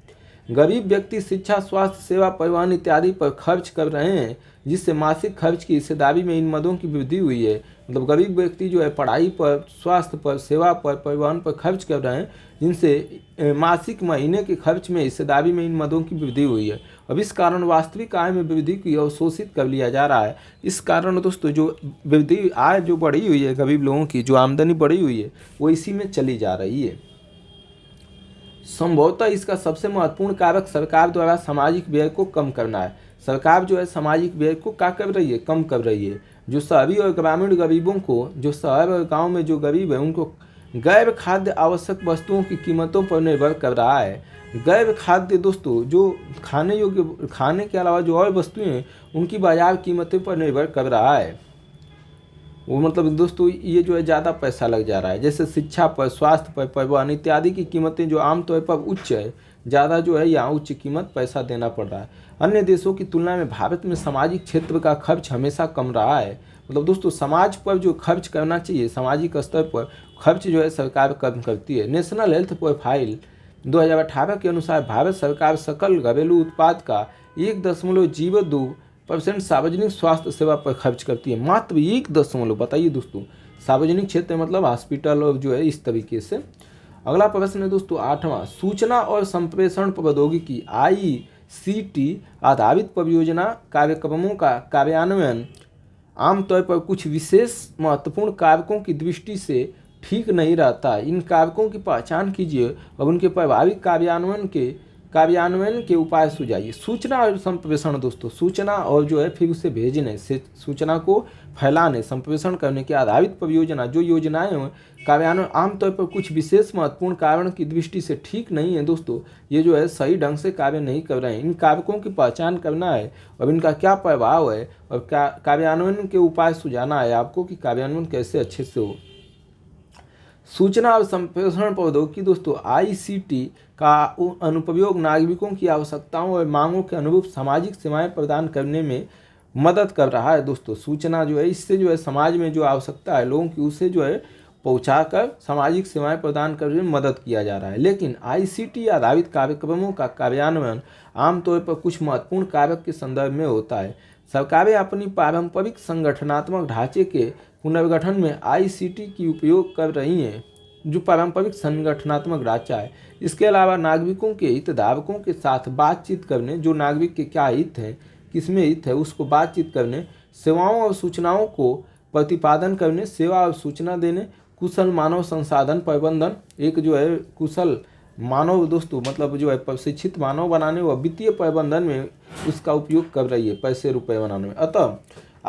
[SPEAKER 1] गरीब व्यक्ति शिक्षा, स्वास्थ्य सेवा, परिवहन इत्यादि पर खर्च कर रहे हैं, जिससे मासिक खर्च की हिस्सेदारी में इन मदों की वृद्धि हुई है। मतलब गरीब व्यक्ति जो है पढ़ाई पर, स्वास्थ्य पर, सेवा पर, परिवहन पर खर्च कर रहे हैं, जिनसे मासिक महीने के खर्च में हिस्सेदारी में इन मदों की वृद्धि हुई है। अब इस कारण वास्तविक आय में वृद्धि की अवशोषित कर लिया जा रहा है। इस कारण दोस्तों जो वृद्धि आय जो बढ़ी हुई है, गरीब लोगों की जो आमदनी बढ़ी हुई है, वो इसी में चली जा रही है। संभवतः इसका सबसे महत्वपूर्ण कारक सरकार द्वारा सामाजिक व्यय को कम करना है। सरकार जो है सामाजिक व्यय को क्या कर रही है? कम कर रही है। जो शहरी और ग्रामीण गरीबों को, जो शहर और गांव में जो गरीब है, उनको गैर खाद्य आवश्यक वस्तुओं की कीमतों पर निर्भर कर रहा है। गैर खाद्य दोस्तों जो खाने योग्य, खाने के अलावा जो और वस्तुएं हैं, उनकी बाजार कीमतों पर निर्भर कर रहा है। वो मतलब दोस्तों ये जो है ज़्यादा पैसा लग जा रहा है। जैसे शिक्षा पर, स्वास्थ्य पर, परिवहन इत्यादि की कीमतें जो आमतौर पर उच्च है, ज़्यादा जो है यहाँ उच्च कीमत पैसा देना पड़ रहा है। अन्य देशों की तुलना में भारत में सामाजिक क्षेत्र का खर्च हमेशा कम रहा है। मतलब दोस्तों समाज पर जो खर्च करना चाहिए, सामाजिक स्तर पर खर्च जो है सरकार कम करती है। नेशनल हेल्थ प्रोफाइल 2018 के अनुसार भारत सरकार सकल घरेलू उत्पाद का 1.02% सार्वजनिक स्वास्थ्य सेवा पर खर्च करती है। मात्र 1 बताइए दोस्तों, सार्वजनिक क्षेत्र मतलब हॉस्पिटल और जो है इस तरीके से। अगला प्रश्न है दोस्तों 8वां, सूचना और संप्रेषण प्रौद्योगिकी ICT आधारित परियोजना कार्यक्रमों का कार्यान्वयन आमतौर पर कुछ विशेष महत्वपूर्ण कारकों की दृष्टि से ठीक नहीं रहता। इन कारकों की पहचान कीजिए और उनके प्रभावी कार्यान्वयन के उपाय सुझाइए। सूचना और संप्रेषण दोस्तों, सूचना और जो है फिर उसे भेजने से, सूचना को फैलाने, संप्रेषण करने के आधारित परियोजना जो योजनाएं हैं कार्यान्वयन आमतौर पर कुछ विशेष महत्वपूर्ण कारण की दृष्टि से ठीक नहीं है दोस्तों। ये जो है सही ढंग से कार्य नहीं कर रहे हैं। इन कारकों की पहचान करना है और इनका क्या प्रभाव है और कार्यान्वयन के उपाय सुझाना है आपको कि कार्यान्वयन कैसे अच्छे से हो। सूचना और संप्रेषण प्रौद्योगिकी दोस्तों ICT का अनुप्रयोग नागरिकों की आवश्यकताओं और मांगों के अनुरूप सामाजिक सेवाएं प्रदान करने में मदद कर रहा है दोस्तों। सूचना जो है इससे जो है समाज में जो आवश्यकता है लोगों की, उसे जो है पहुंचाकर सामाजिक सेवाएं प्रदान करने में मदद किया जा रहा है। लेकिन ICT आधारित कार्यक्रमों का कार्यान्वयन आमतौर पर कुछ महत्वपूर्ण कारक के संदर्भ में होता है। सरकारें अपनी पारंपरिक संगठनात्मक ढांचे के पुनर्गठन में ICT की उपयोग कर रही हैं, जो पारंपरिक संगठनात्मक ढांचा है। इसके अलावा नागरिकों के हितधारकों के साथ बातचीत करने, जो नागरिक के क्या हित हैं, किसमें हित है, उसको बातचीत करने, सेवाओं और सूचनाओं को प्रतिपादन करने, सेवा और सूचना देने, कुशल मानव संसाधन प्रबंधन, एक जो है कुशल मानव दोस्तों मतलब जो है प्रशिक्षित मानव बनाने व वित्तीय प्रबंधन में उसका उपयोग कर रही है, पैसे रुपए बनाने में। अतः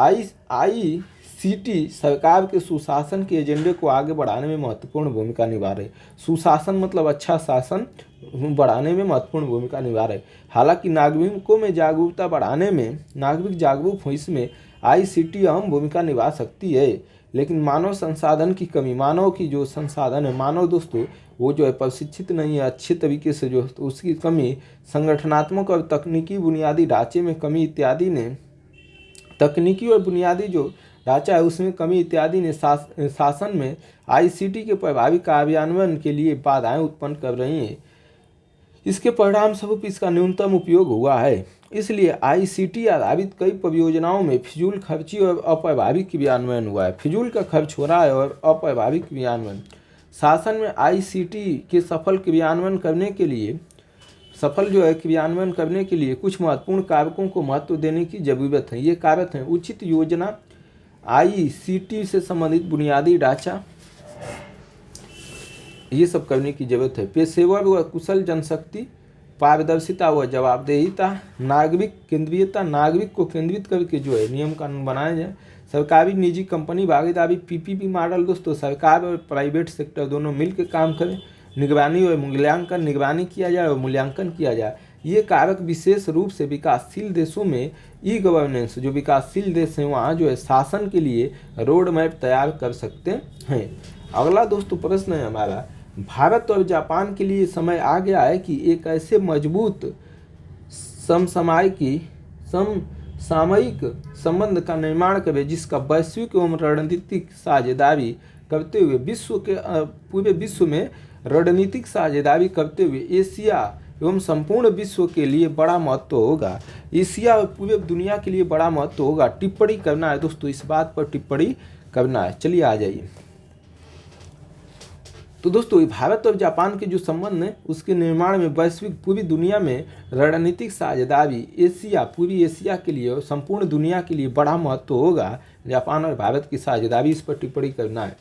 [SPEAKER 1] ICT सरकार के सुशासन के एजेंडे को आगे बढ़ाने में महत्वपूर्ण भूमिका निभा रहे। सुशासन मतलब अच्छा शासन बढ़ाने में महत्वपूर्ण भूमिका निभा रहे। हालांकि नागरिकों में जागरूकता बढ़ाने में, नागरिक जागरूक हो इसमें ICT अहम भूमिका निभा सकती है। लेकिन मानव संसाधन की कमी, मानव की जो संसाधन है, मानव दोस्तों वो जो है प्रशिक्षित नहीं है अच्छे तरीके से, जो उसकी कमी, संगठनात्मक और तकनीकी बुनियादी ढांचे में कमी इत्यादि ने, तकनीकी और बुनियादी जो ढांचा है उसमें कमी इत्यादि ने शासन में ICT के प्रभावी कार्यान्वयन के लिए बाधाएं उत्पन्न कर रही हैं। इसके परिणाम स्वरूप इसका न्यूनतम उपयोग हुआ है। इसलिए ICT आधारित कई परियोजनाओं में फिजूल खर्ची और अप्रभावी क्रियान्वयन हुआ है। फिजूल का खर्च हो रहा है और अप्रभावी क्रियान्वयन। शासन में ICT के सफल क्रियान्वयन करने के लिए कुछ महत्वपूर्ण कारकों को महत्व देने की जरूरत है। ये कारक हैं उचित योजना, ICT से संबंधित बुनियादी ढांचा, ये सब करने की जरूरत है। पेशेवर व कुशल जनशक्ति, पारदर्शिता व जवाबदेहिता, नागरिक केंद्रीयता, नागरिक को केंद्रित करके जो है नियम कानून बनाए जाए। सरकारी निजी कंपनी भागीदारी, PPP मॉडल दोस्तों, सरकार और प्राइवेट सेक्टर दोनों मिलकर काम करें। निगरानी और मूल्यांकन, निगरानी किया जाए और मूल्यांकन किया जाए। ये कारक विशेष रूप से विकासशील देशों में E-गवर्नेंस, जो विकासशील देश हैं वहाँ जो है शासन के लिए रोड मैप तैयार कर सकते हैं। अगला दोस्तों प्रश्न है हमारा, भारत और जापान के लिए समय आ गया है कि एक ऐसे मजबूत समसामयिक संबंध का निर्माण करें जिसका वैश्विक एवं रणनीतिक साझेदारी करते हुए पूरे विश्व में रणनीतिक साझेदारी करते हुए एशिया एवं संपूर्ण विश्व के लिए बड़ा महत्व होगा। एशिया और पूरे दुनिया के लिए बड़ा महत्व होगा। टिप्पणी करना है दोस्तों, इस बात पर टिप्पणी करना है। चलिए आ जाइए। तो दोस्तों भारत और जापान के जो संबंध है उसके निर्माण में वैश्विक पूरी दुनिया में रणनीतिक साझेदारी एशिया पूरी एशिया के लिए और संपूर्ण दुनिया के लिए बड़ा महत्व होगा। जापान और भारत की साझेदारी, इस पर टिप्पणी करना है।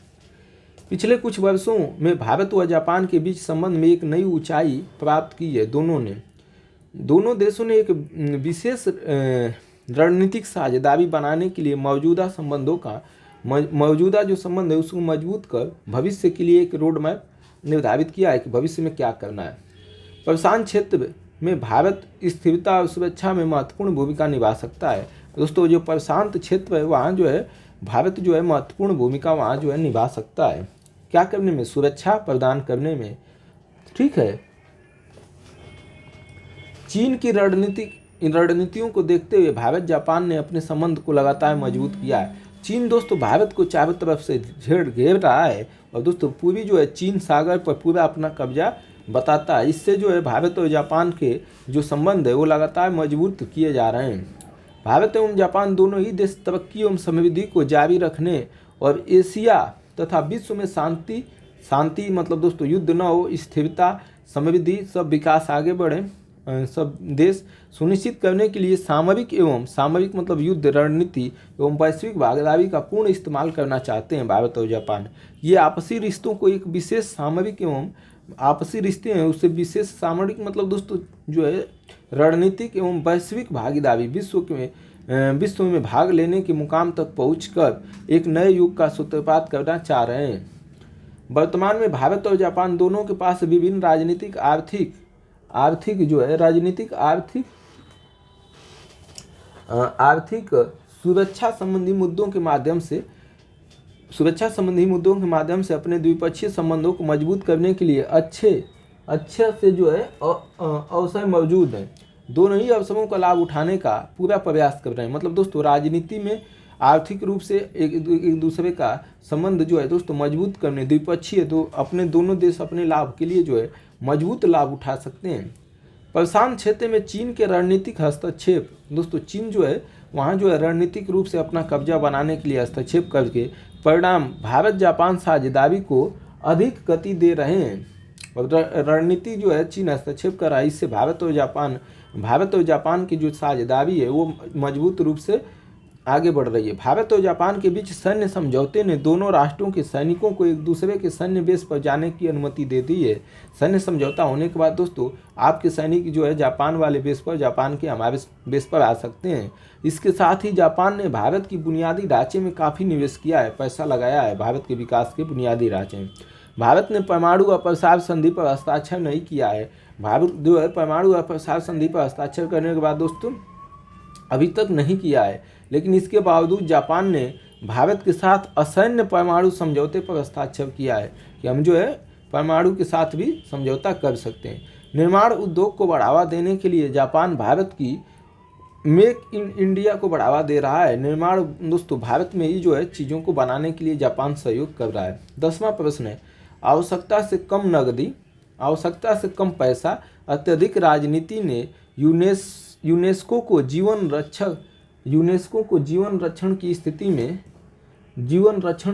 [SPEAKER 1] पिछले कुछ वर्षों में भारत व जापान के बीच संबंध में एक नई ऊंचाई प्राप्त की है। दोनों देशों ने एक विशेष रणनीतिक साझेदारी बनाने के लिए मौजूदा जो संबंध है उसको मजबूत कर भविष्य के लिए एक रोड मैप निर्धारित किया है कि भविष्य में क्या करना है। प्रशांत क्षेत्र में भारत स्थिरता और सुरक्षा में महत्वपूर्ण भूमिका निभा सकता है। दोस्तों जो प्रशांत क्षेत्र है वहाँ जो है भारत जो है महत्वपूर्ण भूमिका वहाँ जो है निभा सकता है। क्या करने में? सुरक्षा प्रदान करने में। ठीक है। चीन की रणनीतियों को देखते हुए भारत जापान ने अपने संबंध को लगातार मजबूत किया है। चीन दोस्तों भारत को चारों तरफ से घेर रहा है और दोस्तों पूरी जो है चीन सागर पर पूरा अपना कब्जा बताता है। इससे जो है भारत और जापान के जो संबंध है वो लगातार मजबूत किए जा रहे हैं। भारत एवं जापान दोनों ही देश तरक्की एवं समृद्धि को जारी रखने और एशिया तथा विश्व में शांति मतलब दोस्तों युद्ध न हो, स्थिरता, समृद्धि, सब विकास आगे बढ़े, सब देश सुनिश्चित करने के लिए सामरिक मतलब युद्ध रणनीति एवं वैश्विक भागीदारी का पूर्ण इस्तेमाल करना चाहते हैं भारत और जापान। ये आपसी रिश्तों को एक विशेष सामरिक एवं आपसी रिश्ते हैं उससे विशेष सामरिक मतलब दोस्तों जो है रणनीतिक एवं वैश्विक भागीदारी विश्व में भाग लेने के मुकाम तक पहुंचकर एक नए युग का सूत्रपात करना चाह रहे हैं। वर्तमान में भारत और जापान दोनों के पास विभिन्न राजनीतिक आर्थिक सुरक्षा संबंधी मुद्दों के माध्यम से अपने द्विपक्षीय संबंधों को मजबूत करने के लिए अच्छे से जो है अवसर मौजूद हैं। दोनों ही अवसरों का लाभ उठाने का पूरा प्रयास कर रहे हैं। मतलब दोस्तों राजनीति में आर्थिक रूप से एक दूसरे का संबंध जो है दोस्तों मजबूत करने द्विपक्षीय तो अपने दोनों देश अपने लाभ के लिए जो है मजबूत लाभ उठा सकते हैं। प्रशांत क्षेत्र में चीन के रणनीतिक हस्तक्षेप, दोस्तों चीन जो है वहाँ जो है रणनीतिक रूप से अपना कब्जा बनाने के लिए हस्तक्षेप करके परिणाम भारत जापान साझेदारी को अधिक गति दे रहे हैं। रणनीति जो है चीन हस्तक्षेप कर रहा है, इससे भारत और जापान की जो साझेदारी है वो मजबूत रूप से आगे बढ़ रही है। भारत और जापान के बीच सैन्य समझौते ने दोनों राष्ट्रों के सैनिकों को एक दूसरे के सैन्य बेस पर जाने की अनुमति दे दी है। सैन्य समझौता होने के बाद दोस्तों आपके सैनिक जो है जापान वाले बेस पर, जापान के हमारे बेस पर आ सकते हैं। इसके साथ ही जापान ने भारत की बुनियादी ढांचे में काफ़ी निवेश किया है, पैसा लगाया है भारत के विकास के बुनियादी ढांचे में। भारत ने परमाणु अप्रसार संधि पर हस्ताक्षर नहीं किया है। भारत जो है परमाणु अप्रसार संधि पर हस्ताक्षर करने के बाद दोस्तों अभी तक नहीं किया है, लेकिन इसके बावजूद जापान ने भारत के साथ असैन्य परमाणु समझौते पर हस्ताक्षर किया है कि हम जो है परमाणु के साथ भी समझौता कर सकते हैं। निर्माण उद्योग को बढ़ावा देने के लिए जापान भारत की मेक इन इंडिया को बढ़ावा दे रहा है। निर्माण दोस्तों भारत में ही जो है चीज़ों को बनाने के लिए जापान सहयोग कर रहा है। 10वां प्रश्न है, आवश्यकता से कम नकदी, आवश्यकता से कम पैसा, अत्यधिक राजनीति ने यूनेस्को को जीवन रक्षण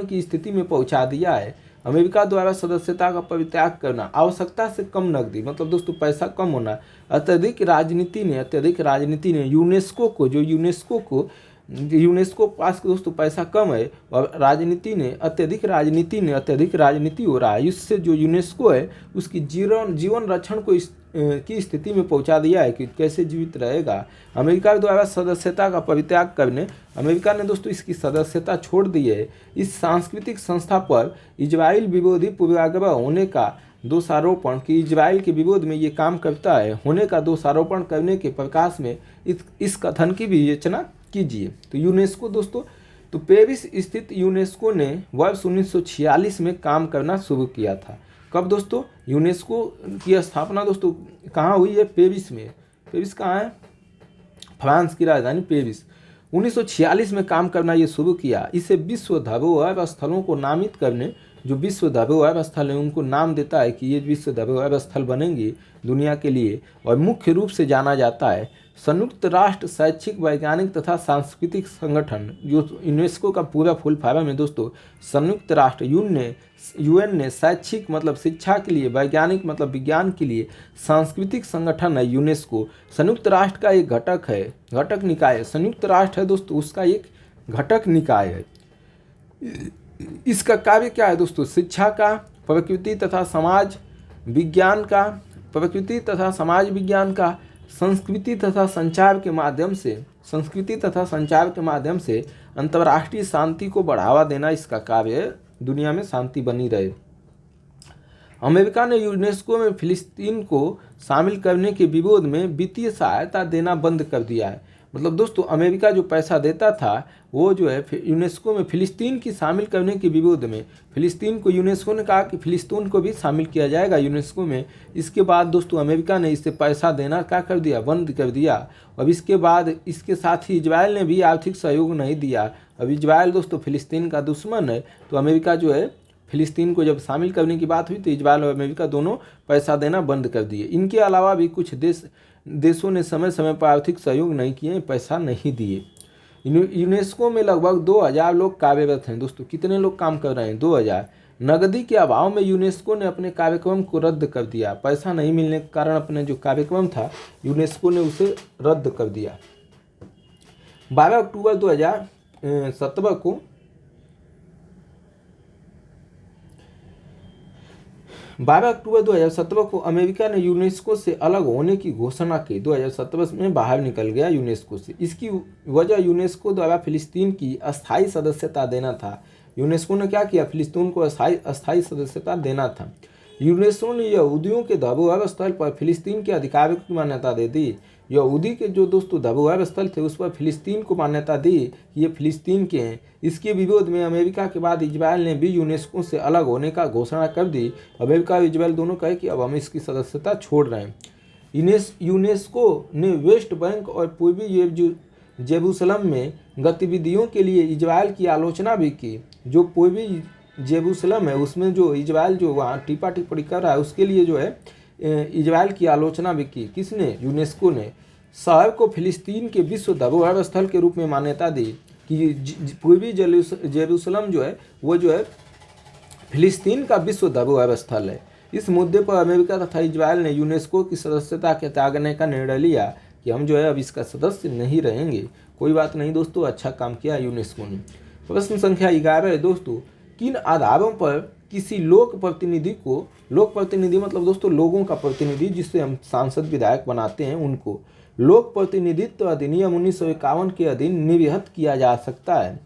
[SPEAKER 1] की स्थिति में पहुंचा दिया है। अमेरिका द्वारा सदस्यता का परित्याग करना, आवश्यकता से कम नकदी मतलब दोस्तों पैसा कम होना, अत्यधिक राजनीति ने यूनेस्को पास दोस्तों पैसा कम है और अत्यधिक राजनीति हो रहा है। इससे जो यूनेस्को है उसकी जीवन रक्षण को की स्थिति में पहुंचा दिया है कि कैसे जीवित रहेगा। अमेरिका द्वारा सदस्यता का परित्याग करने, अमेरिका ने दोस्तों इसकी सदस्यता छोड़ दी है। इस सांस्कृतिक संस्था पर इजराइल विरोधी पूर्वाग्रह होने का दोषारोपण कि इजराइल के विरोध में ये काम करता है होने का दोषारोपण करने के प्रकाश में इस कथन की विवेचना कीजिए। तो यूनेस्को दोस्तों, तो पेरिस स्थित यूनेस्को ने वर्ष 1946 में काम करना शुरू किया था। कब दोस्तों? यूनेस्को की स्थापना दोस्तों कहाँ हुई है? पेरिस में। पेरिस कहाँ है? फ्रांस की राजधानी पेरिस। 1946 में काम करना ये शुरू किया। इसे विश्व धरोहर स्थलों को नामित करने, जो विश्व धरोहर स्थल है उनको नाम देता है कि ये विश्व धरोहर स्थल बनेंगे दुनिया के लिए, और मुख्य रूप से जाना जाता है संयुक्त राष्ट्र शैक्षिक वैज्ञानिक तथा सांस्कृतिक संगठन, जो यूनेस्को का पूरा फुल फॉर्म है दोस्तों। संयुक्त राष्ट्र यूएन ने शैक्षिक मतलब शिक्षा के लिए, वैज्ञानिक मतलब विज्ञान के लिए, सांस्कृतिक संगठन है यूनेस्को, संयुक्त राष्ट्र का एक घटक है, घटक निकाय है। संयुक्त राष्ट्र है दोस्तों, उसका एक घटक निकाय है। इसका कार्य क्या है दोस्तों? शिक्षा का, प्रकृति तथा समाज विज्ञान का, प्रकृति तथा समाज विज्ञान का, संस्कृति तथा संचार के माध्यम से अंतर्राष्ट्रीय शांति को बढ़ावा देना इसका कार्य है, दुनिया में शांति बनी रहे। अमेरिका ने यूनेस्को में फिलिस्तीन को शामिल करने के विरोध में वित्तीय सहायता देना बंद कर दिया है। मतलब दोस्तों अमेरिका जो पैसा देता था वो जो है यूनेस्को में फिलिस्तीन की शामिल करने के विरोध में, फिलिस्तीन को यूनेस्को ने कहा कि फिलिस्तीन को भी शामिल किया जाएगा यूनेस्को में। इसके बाद दोस्तों अमेरिका ने इससे पैसा देना क्या कर दिया? बंद कर दिया। अब इसके बाद इसके साथ ही इजराइल ने भी आर्थिक सहयोग नहीं दिया। अब इजराइल दोस्तों फिलिस्तीन का दुश्मन है, तो अमेरिका जो है फिलिस्तीन को जब शामिल करने की बात हुई तो इजराइल और अमेरिका दोनों पैसा देना बंद कर दिए। इनके अलावा भी कुछ देशों ने समय समय पर आर्थिक सहयोग नहीं किए, पैसा नहीं दिए। यूनेस्को में लगभग 2000 लोग कार्यरत हैं दोस्तों। कितने लोग काम कर रहे हैं? 2000। नकदी के अभाव में यूनेस्को ने अपने कार्यक्रम को रद्द कर दिया। पैसा नहीं मिलने के कारण अपने जो कार्यक्रम था यूनेस्को ने उसे रद्द कर दिया। 12 अक्टूबर 2017 को 12 अक्टूबर 2017 को अमेरिका ने यूनेस्को से अलग होने की घोषणा की। 2017 में बाहर निकल गया यूनेस्को से। इसकी वजह यूनेस्को द्वारा फिलिस्तीन की अस्थायी सदस्यता देना था। यूनेस्को ने क्या किया? फिलिस्तीन को अस्थायी सदस्यता देना था। यूनेस्को ने यहूदियों के धरोहर स्थल पर फिलिस्तीन के अधिकारों की मान्यता दे दी। यहूदी के जो दोस्तों धरोहर स्थल थे उस पर फिलिस्तीन को मान्यता दी कि ये फिलिस्तीन के हैं। इसके विरोध में अमेरिका के बाद इजराइल ने भी यूनेस्को से अलग होने का घोषणा कर दी। अमेरिका और इजराइल दोनों कहे कि अब हम इसकी सदस्यता छोड़ रहे हैं। यूनेस्को ने वेस्ट बैंक और पूर्वी जेरूसलम में गतिविधियों के लिए इजराइल की आलोचना भी की। जो पूर्वी जेरूसलम है उसमें जो इजराइल जो वहाँ टिप्पणी कर रहा है उसके लिए जो है इजराइल की आलोचना भी की। किसने? यूनेस्को ने। शहर को फिलिस्तीन के विश्व धरोहर स्थल के रूप में मान्यता दी कि पूर्वी जेरूसलम जो है वो जो है फिलिस्तीन का विश्व धरोहर स्थल है। इस मुद्दे पर अमेरिका तथा इजराइल ने यूनेस्को की सदस्यता के त्यागने का निर्णय लिया कि हम जो है अब इसका सदस्य नहीं रहेंगे। कोई बात नहीं दोस्तों, अच्छा काम किया यूनेस्को ने। प्रश्न संख्या 11 है दोस्तों, किन आधारों पर किसी लोक प्रतिनिधि को, लोक प्रतिनिधि मतलब दोस्तों लोगों का प्रतिनिधि जिससे हम सांसद विधायक बनाते हैं, उनको लोक प्रतिनिधित्व अधिनियम 1951 के अधीन निविहत किया जा सकता है?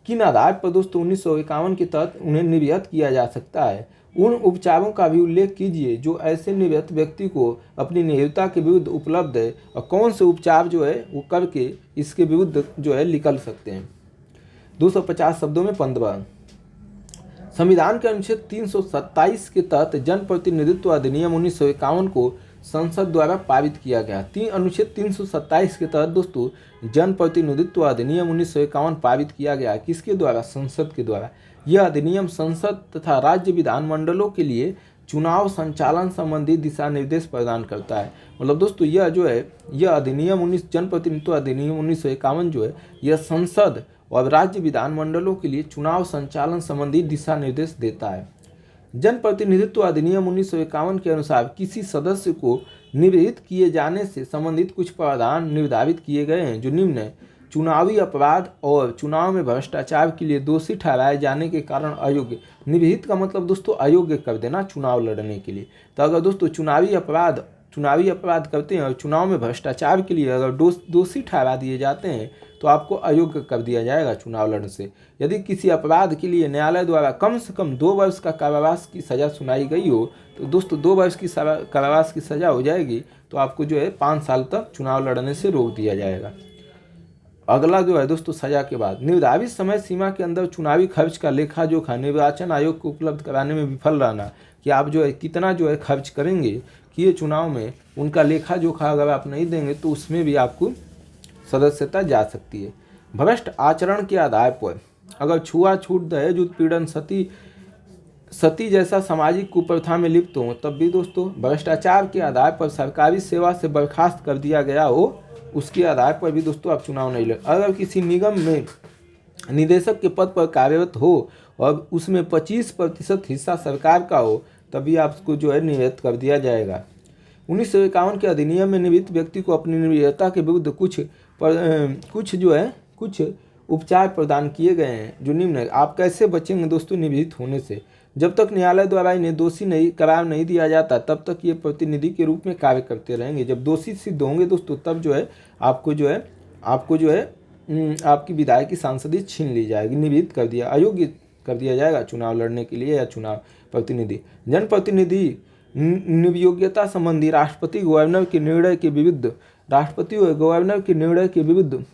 [SPEAKER 1] किन आधार पर दोस्तों 1951 के तहत उन्हें निविहत किया जा सकता है? उन उपचारों का भी उल्लेख कीजिए जो ऐसे निविहत व्यक्ति को अपनी नियोक्ता के विरुद्ध उपलब्ध है, और कौन से उपचार जो है वो करके इसके विरुद्ध जो है निकल सकते हैं। 250 शब्दों में 15। संविधान के अनुच्छेद 327 के तहत जन प्रतिनिधित्व अधिनियम 1951 को संसद द्वारा पारित किया गया। अनुच्छेद 327 के तहत दोस्तों जन प्रतिनिधित्व अधिनियम 1951 पारित किया गया। किसके द्वारा? संसद के द्वारा। यह अधिनियम संसद तथा राज्य विधानमंडलों के लिए चुनाव संचालन संबंधी दिशा निर्देश प्रदान करता है। मतलब दोस्तों यह जो है यह अधिनियम जन प्रतिनिधित्व अधिनियम 1951 जो है यह संसद और राज्य विधानमंडलों के लिए चुनाव संचालन संबंधी दिशा निर्देश देता है। जन प्रतिनिधित्व अधिनियम 1951 के अनुसार किसी सदस्य को निवृत्त किए जाने से संबंधित कुछ प्रावधान निर्धारित किए गए हैं जो निम्न है। चुनावी अपराध और चुनाव में भ्रष्टाचार के लिए दोषी ठहराए जाने के कारण अयोग्य। निवृत्त का मतलब दोस्तों अयोग्य कर देना चुनाव लड़ने के लिए। तो अगर दोस्तों चुनावी अपराध करते हैं और चुनाव में भ्रष्टाचार के लिए अगर दोषी ठहरा दिए जाते हैं तो आपको अयोग्य कर दिया जाएगा चुनाव लड़ने से। यदि किसी अपराध के लिए न्यायालय द्वारा कम से कम 2 वर्ष का कारावास की सज़ा सुनाई गई हो तो दोस्तों 2 वर्ष की कारावास की सज़ा हो जाएगी तो आपको जो है 5 साल तक चुनाव लड़ने से रोक दिया जाएगा। अगला जो है दोस्तों सजा के बाद निर्धारित समय सीमा के अंदर चुनावी खर्च का लेखा जोखा निर्वाचन आयोग को उपलब्ध कराने में विफल रहना कि आप जो है कितना जो है खर्च करेंगे कि ये चुनाव में, उनका लेखा जोखा अगर आप नहीं देंगे तो उसमें भी आपको सदस्यता जा सकती है। भ्रष्ट आचरण के आधार पर अगर छुआछूत, दहेज उत्पीड़न, सती सती जैसा सामाजिक कुप्रथा में लिप्त हो, तब भी दोस्तों भ्रष्टाचार के आधार पर सरकारी सेवा से बर्खास्त कर दिया गया हो, उसके आधार पर भी दोस्तों आप चुनाव नहीं लड़। अगर किसी निगम में निदेशक के पद पर कार्यरत हो और उसमें 25% हिस्सा सरकार का हो, तभी आपको जो है निवृत्त कर दिया जाएगा। 1951 के अधिनियम में निवृत्त व्यक्ति को अपनी निवृत्तता के विरुद्ध कुछ उपचार प्रदान किए गए हैं, जो निम्न है। आप कैसे बचेंगे दोस्तों निवृत्त होने से? जब तक न्यायालय द्वारा इन्हें दोषी करार नहीं दिया जाता, तब तक ये प्रतिनिधि के रूप में कार्य करते रहेंगे। जब दोषी सिद्ध होंगे दोस्तों, तब जो है आपको जो है आपकी विधायकी सांसदी छीन ली जाएगी, निवृत्त कर दिया, अयोग्य कर दिया जाएगा चुनाव लड़ने के लिए या चुनाव प्रतिनिधि। जनप्रतिनिधि नियोग्यता संबंधी राष्ट्रपति और गवर्नर के निर्णय के विरुद्ध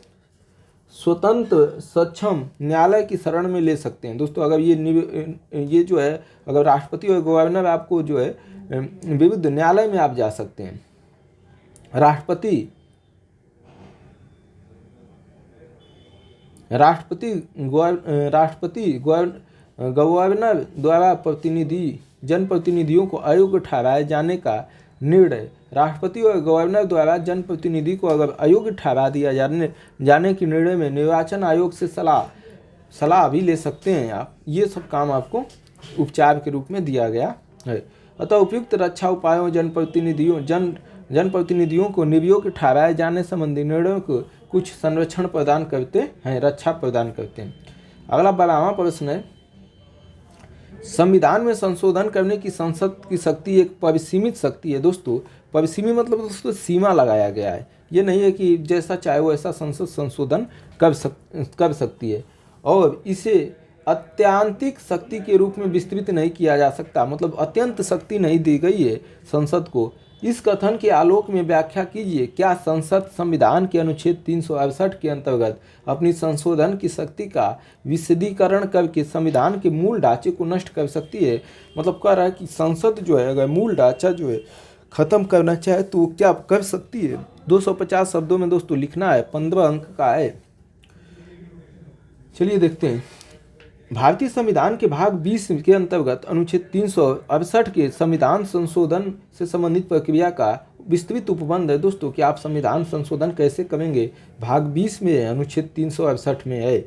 [SPEAKER 1] स्वतंत्र सक्षम न्यायालय की शरण में ले सकते हैं। दोस्तों अगर ये जो है, अगर राष्ट्रपति और गवर्नर आपको जो है विरुद्ध न्यायालय में आप जा सकते हैं। राष्ट्रपति गवर्नर द्वारा जनप्रतिनिधियों को अयोग्य ठहराए जाने का निर्णय। राष्ट्रपति और गवर्नर द्वारा जनप्रतिनिधि को अगर अयोग्य ठहरा दिया जाने के निर्णय में निर्वाचन आयोग से सलाह भी ले सकते हैं आप। ये सब काम आपको उपचार के रूप में दिया गया है। अतः उपयुक्त रक्षा उपायों जनप्रतिनिधियों को निर्योग्य ठहराए जाने संबंधी निर्णयों को कुछ संरक्षण प्रदान करते हैं, रक्षा प्रदान करते हैं। अगला 12वां प्रश्न है, संविधान में संशोधन करने की संसद की शक्ति एक परिसीमित शक्ति है। दोस्तों परिसीमित मतलब दोस्तों सीमा लगाया गया है। ये नहीं है कि जैसा चाहे वो ऐसा संसद संशोधन कर सकती है, और इसे अत्यंतिक शक्ति के रूप में विस्तृत नहीं किया जा सकता, मतलब अत्यंत शक्ति नहीं दी गई है संसद को। इस कथन के आलोक में व्याख्या कीजिए, क्या संसद संविधान के अनुच्छेद 368 के अंतर्गत अपनी संशोधन की शक्ति का विशदीकरण करके संविधान के मूल ढांचे को नष्ट कर सकती है? मतलब कह रहा है कि संसद जो है अगर मूल ढांचा जो है खत्म करना चाहे तो क्या कर सकती है। 250 शब्दों में दोस्तों लिखना है, 15 अंक का है। चलिए देखते हैं। भारतीय संविधान के भाग 20 के अंतर्गत अनुच्छेद 368 के संविधान संशोधन से संबंधित प्रक्रिया का विस्तृत उपबंध है। दोस्तों कि आप संविधान संशोधन कैसे करेंगे, भाग 20 में है, अनुच्छेद 368 में है।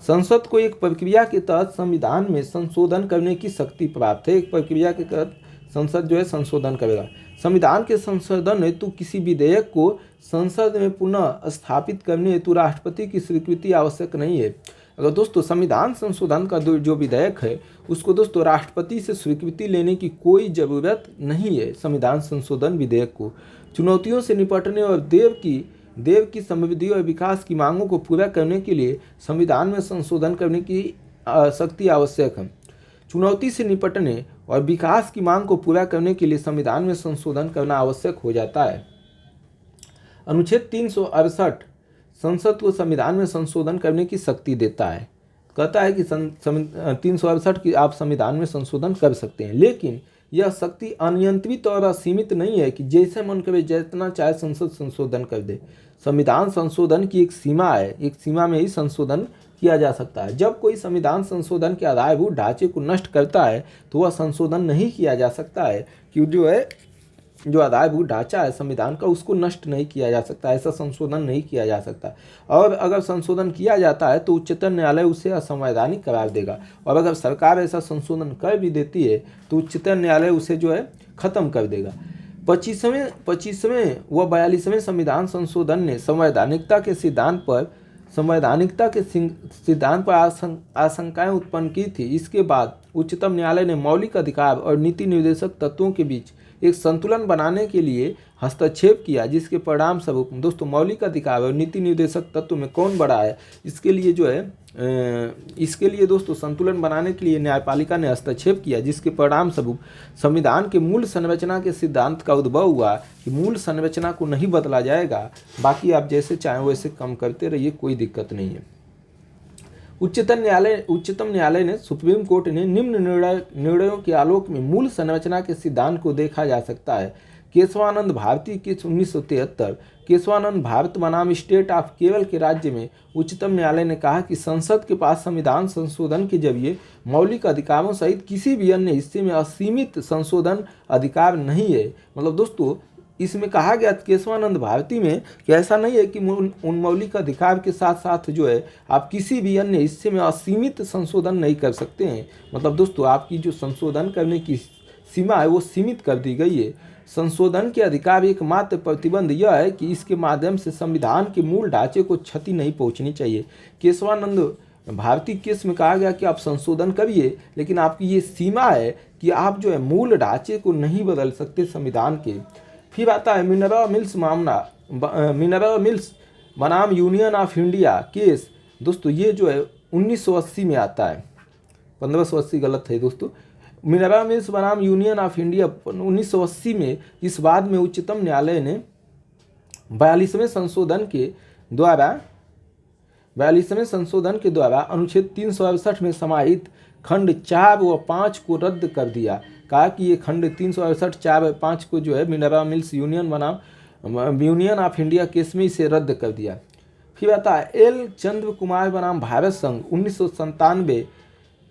[SPEAKER 1] संसद को एक प्रक्रिया के तहत संविधान में संशोधन करने की शक्ति प्राप्त है। एक प्रक्रिया के तहत संसद जो है संशोधन करेगा। संविधान के संशोधन हेतु किसी विधेयक को संसद में पुनः स्थापित करने हेतु राष्ट्रपति की स्वीकृति आवश्यक नहीं है। अगर दोस्तों संविधान संशोधन का जो विधेयक है उसको दोस्तों राष्ट्रपति से स्वीकृति लेने की कोई ज़रूरत नहीं है। संविधान संशोधन विधेयक को चुनौतियों से निपटने और देव की समृद्धि और विकास की मांगों को पूरा करने के लिए संविधान में संशोधन करने की शक्ति आवश्यक है। चुनौती से निपटने और विकास की मांग को पूरा करने के लिए संविधान में संशोधन करना आवश्यक हो जाता है। अनुच्छेद 368 संसद को संविधान में संशोधन करने की शक्ति देता है। कहता है कि 368 की आप संविधान में संशोधन कर सकते हैं, लेकिन यह शक्ति अनियंत्रित और असीमित नहीं है कि जैसे मन करे जितना चाहे संसद संशोधन कर दे। संविधान संशोधन की एक सीमा है, एक सीमा में ही संशोधन किया जा सकता है। जब कोई संविधान संशोधन के आधारभूत ढांचे को नष्ट करता है तो वह संशोधन नहीं किया जा सकता है, कि जो आधारभूत ढांचा है संविधान का उसको नष्ट नहीं किया जा सकता, ऐसा संशोधन नहीं किया जा सकता। और अगर संशोधन किया जाता है तो उच्चतम न्यायालय उसे असंवैधानिक करार देगा, और अगर सरकार ऐसा संशोधन कर भी देती है तो उच्चतम न्यायालय उसे जो है खत्म कर देगा। 25वें व 42वें संविधान संशोधन ने संवैधानिकता के सिद्धांत पर आशंकाएं उत्पन्न की थी। इसके बाद उच्चतम न्यायालय ने मौलिक अधिकार और नीति निर्देशक तत्वों के बीच एक संतुलन बनाने के लिए हस्तक्षेप किया, जिसके परिणाम स्वरूप दोस्तों मौलिक अधिकार और नीति निर्देशक तत्व में कौन बड़ा है, इसके लिए दोस्तों संतुलन बनाने के लिए न्यायपालिका ने हस्तक्षेप किया, जिसके परिणाम स्वरूप संविधान के मूल संरचना के सिद्धांत का उद्भव हुआ कि मूल संरचना को नहीं बदला जाएगा, बाकी आप जैसे चाहें वैसे कम करते रहिए, कोई दिक्कत नहीं है। उच्चतम न्यायालय ने सुप्रीम कोर्ट ने निम्न निर्णयों के आलोक में मूल संरचना के सिद्धांत को देखा जा सकता है केशवानंद भारती के 1973 केशवानंद भारत बनाम स्टेट ऑफ केरल के राज्य में उच्चतम न्यायालय ने कहा कि संसद के पास संविधान संशोधन के जरिए मौलिक अधिकारों सहित किसी भी अन्य हिस्से में असीमित संशोधन अधिकार नहीं है। मतलब दोस्तों इसमें कहा गया केशवानंद भारती में कि ऐसा नहीं है कि उन मौलिक अधिकार के साथ साथ जो है आप किसी भी अन्य हिस्से में असीमित संशोधन नहीं कर सकते हैं। मतलब दोस्तों आपकी जो संशोधन करने की सीमा है वो सीमित कर दी गई है। संशोधन के अधिकार एकमात्र प्रतिबंध यह है कि इसके माध्यम से संविधान के मूल ढांचे को क्षति नहीं पहुंचनी चाहिए। केशवानंद भारती केस में कहा गया कि आप संशोधन करिए, लेकिन आपकी ये सीमा है कि आप जो है मूल ढांचे को नहीं बदल सकते संविधान के। फिर आता है मिनरल मिल्स मामला, मिनरल मिल्स बनाम यूनियन ऑफ इंडिया केस। दोस्तों ये जो है 1980 में आता है, 1580 गलत है दोस्तों। मिनरल मिल्स बनाम यूनियन ऑफ इंडिया 1980 में इस बाद में उच्चतम न्यायालय ने 42वें संशोधन के द्वारा अनुच्छेद 368 में समाहित खंड 4 व 5 को रद्द कर दिया। कहा कि ये खंड 368, 4 व 5 को जो है mineral mills union of India case में इसे रद्द कर दिया। फिर आता है एल चंद्र कुमार बनाम भारत संघ 1997।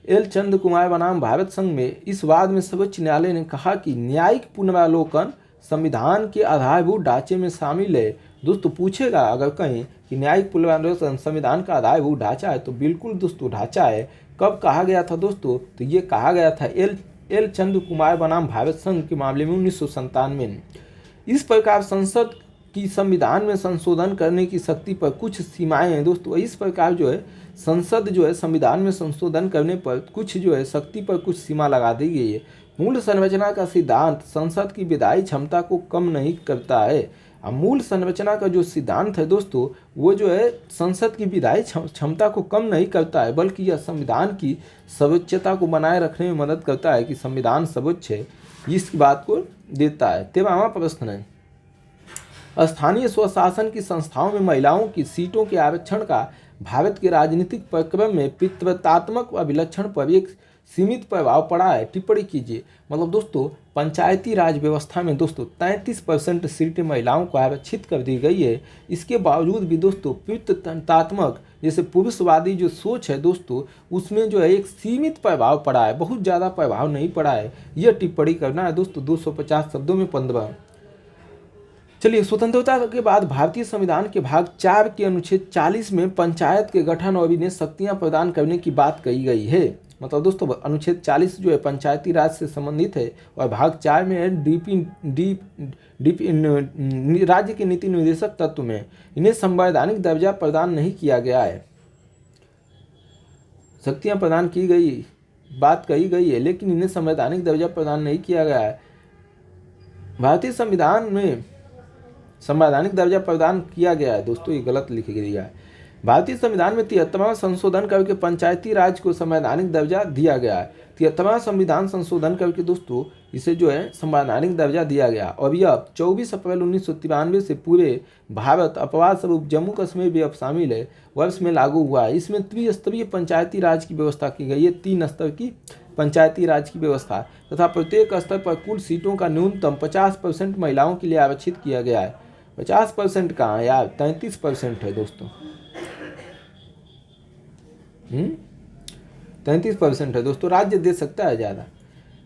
[SPEAKER 1] एल चंद्र कुमार बनाम भारत संघ में इस वाद में सर्वोच्च न्यायालय ने कहा कि न्यायिक पुनरावलोकन संविधान के आधारभूत ढांचे में शामिल है। दोस्तों पूछेगा अगर कहीं कि न्यायिक पुनरावलोकन संविधान का आधारभूत ढांचा है, तो बिल्कुल दोस्तों ढांचा है। कब कहा गया था दोस्तों? तो ये कहा गया था एल चंद्र कुमार बनाम भारत संघ के मामले में 1997 में। इस प्रकार संसद की संविधान में संशोधन करने की शक्ति पर कुछ सीमाएं हैं दोस्तों। इस प्रकार जो है संसद जो है संविधान में संशोधन करने पर कुछ जो है शक्ति पर कुछ सीमा लगा दी गई है। मूल संरचना का सिद्धांत संसद की विधायी क्षमता को कम नहीं करता है। मूल संरचना का जो सिद्धांत है दोस्तों वो जो है संसद की विधायी क्षमता को कम नहीं करता है, बल्कि यह संविधान की सर्वोच्चता को बनाए रखने में मदद करता है कि संविधान सर्वोच्च है, इस बात को देता है। 13वां प्रश्न है, स्थानीय स्वशासन की संस्थाओं में महिलाओं की सीटों के आरक्षण का भारत के राजनीतिक प्रक्रम में पितृत्वात्मक अभिलक्षण पर एक सीमित प्रभाव पड़ा है। टिप्पणी कीजिए। मतलब दोस्तों पंचायती राज व्यवस्था में दोस्तों 33% सीटें महिलाओं को आरक्षित कर दी गई है। इसके बावजूद भी दोस्तों पितृत्वात्मक जैसे पुरुषवादी जो सोच है दोस्तों उसमें जो है एक सीमित प्रभाव पड़ा है, बहुत ज़्यादा प्रभाव नहीं पड़ा है। यह टिप्पणी करना है दोस्तों 250 शब्दों में 15। चलिए, स्वतंत्रता के बाद भारतीय संविधान के भाग 4 के अनुच्छेद 40 में पंचायत के गठन और इन्हें शक्तियां प्रदान करने की बात कही गई है। मतलब दोस्तों अनुच्छेद 40 जो है पंचायती राज से संबंधित है और भाग 4 में है राज्य के नीति निर्देशक तत्व में इन्हें संवैधानिक दर्जा प्रदान नहीं किया गया है। शक्तियां प्रदान की गई बात कही गई है, लेकिन इन्हें संवैधानिक दर्जा प्रदान नहीं किया गया है। भारतीय संविधान में संवैधानिक दर्जा प्रदान किया गया है दोस्तों, ये गलत लिख दिया है। भारतीय संविधान में 73वां संशोधन करके पंचायती राज को संवैधानिक दर्जा दिया गया है। 73वां संविधान संशोधन करके दोस्तों इसे जो है संवैधानिक दर्जा दिया गया और यह 24 अप्रैल 1993 से पूरे भारत अपवाद स्वरूप जम्मू कश्मीर भी अब शामिल है वर्ष में लागू हुआ है। इसमें त्रिस्तरीय पंचायती राज की व्यवस्था की गई है, 3 स्तर की पंचायती राज की व्यवस्था तथा प्रत्येक स्तर पर कुल सीटों का न्यूनतम 50% महिलाओं के लिए आरक्षित किया गया है। 50% कहाँ है यार, 33% है दोस्तों। 33% है दोस्तों, राज्य दे सकता है ज़्यादा।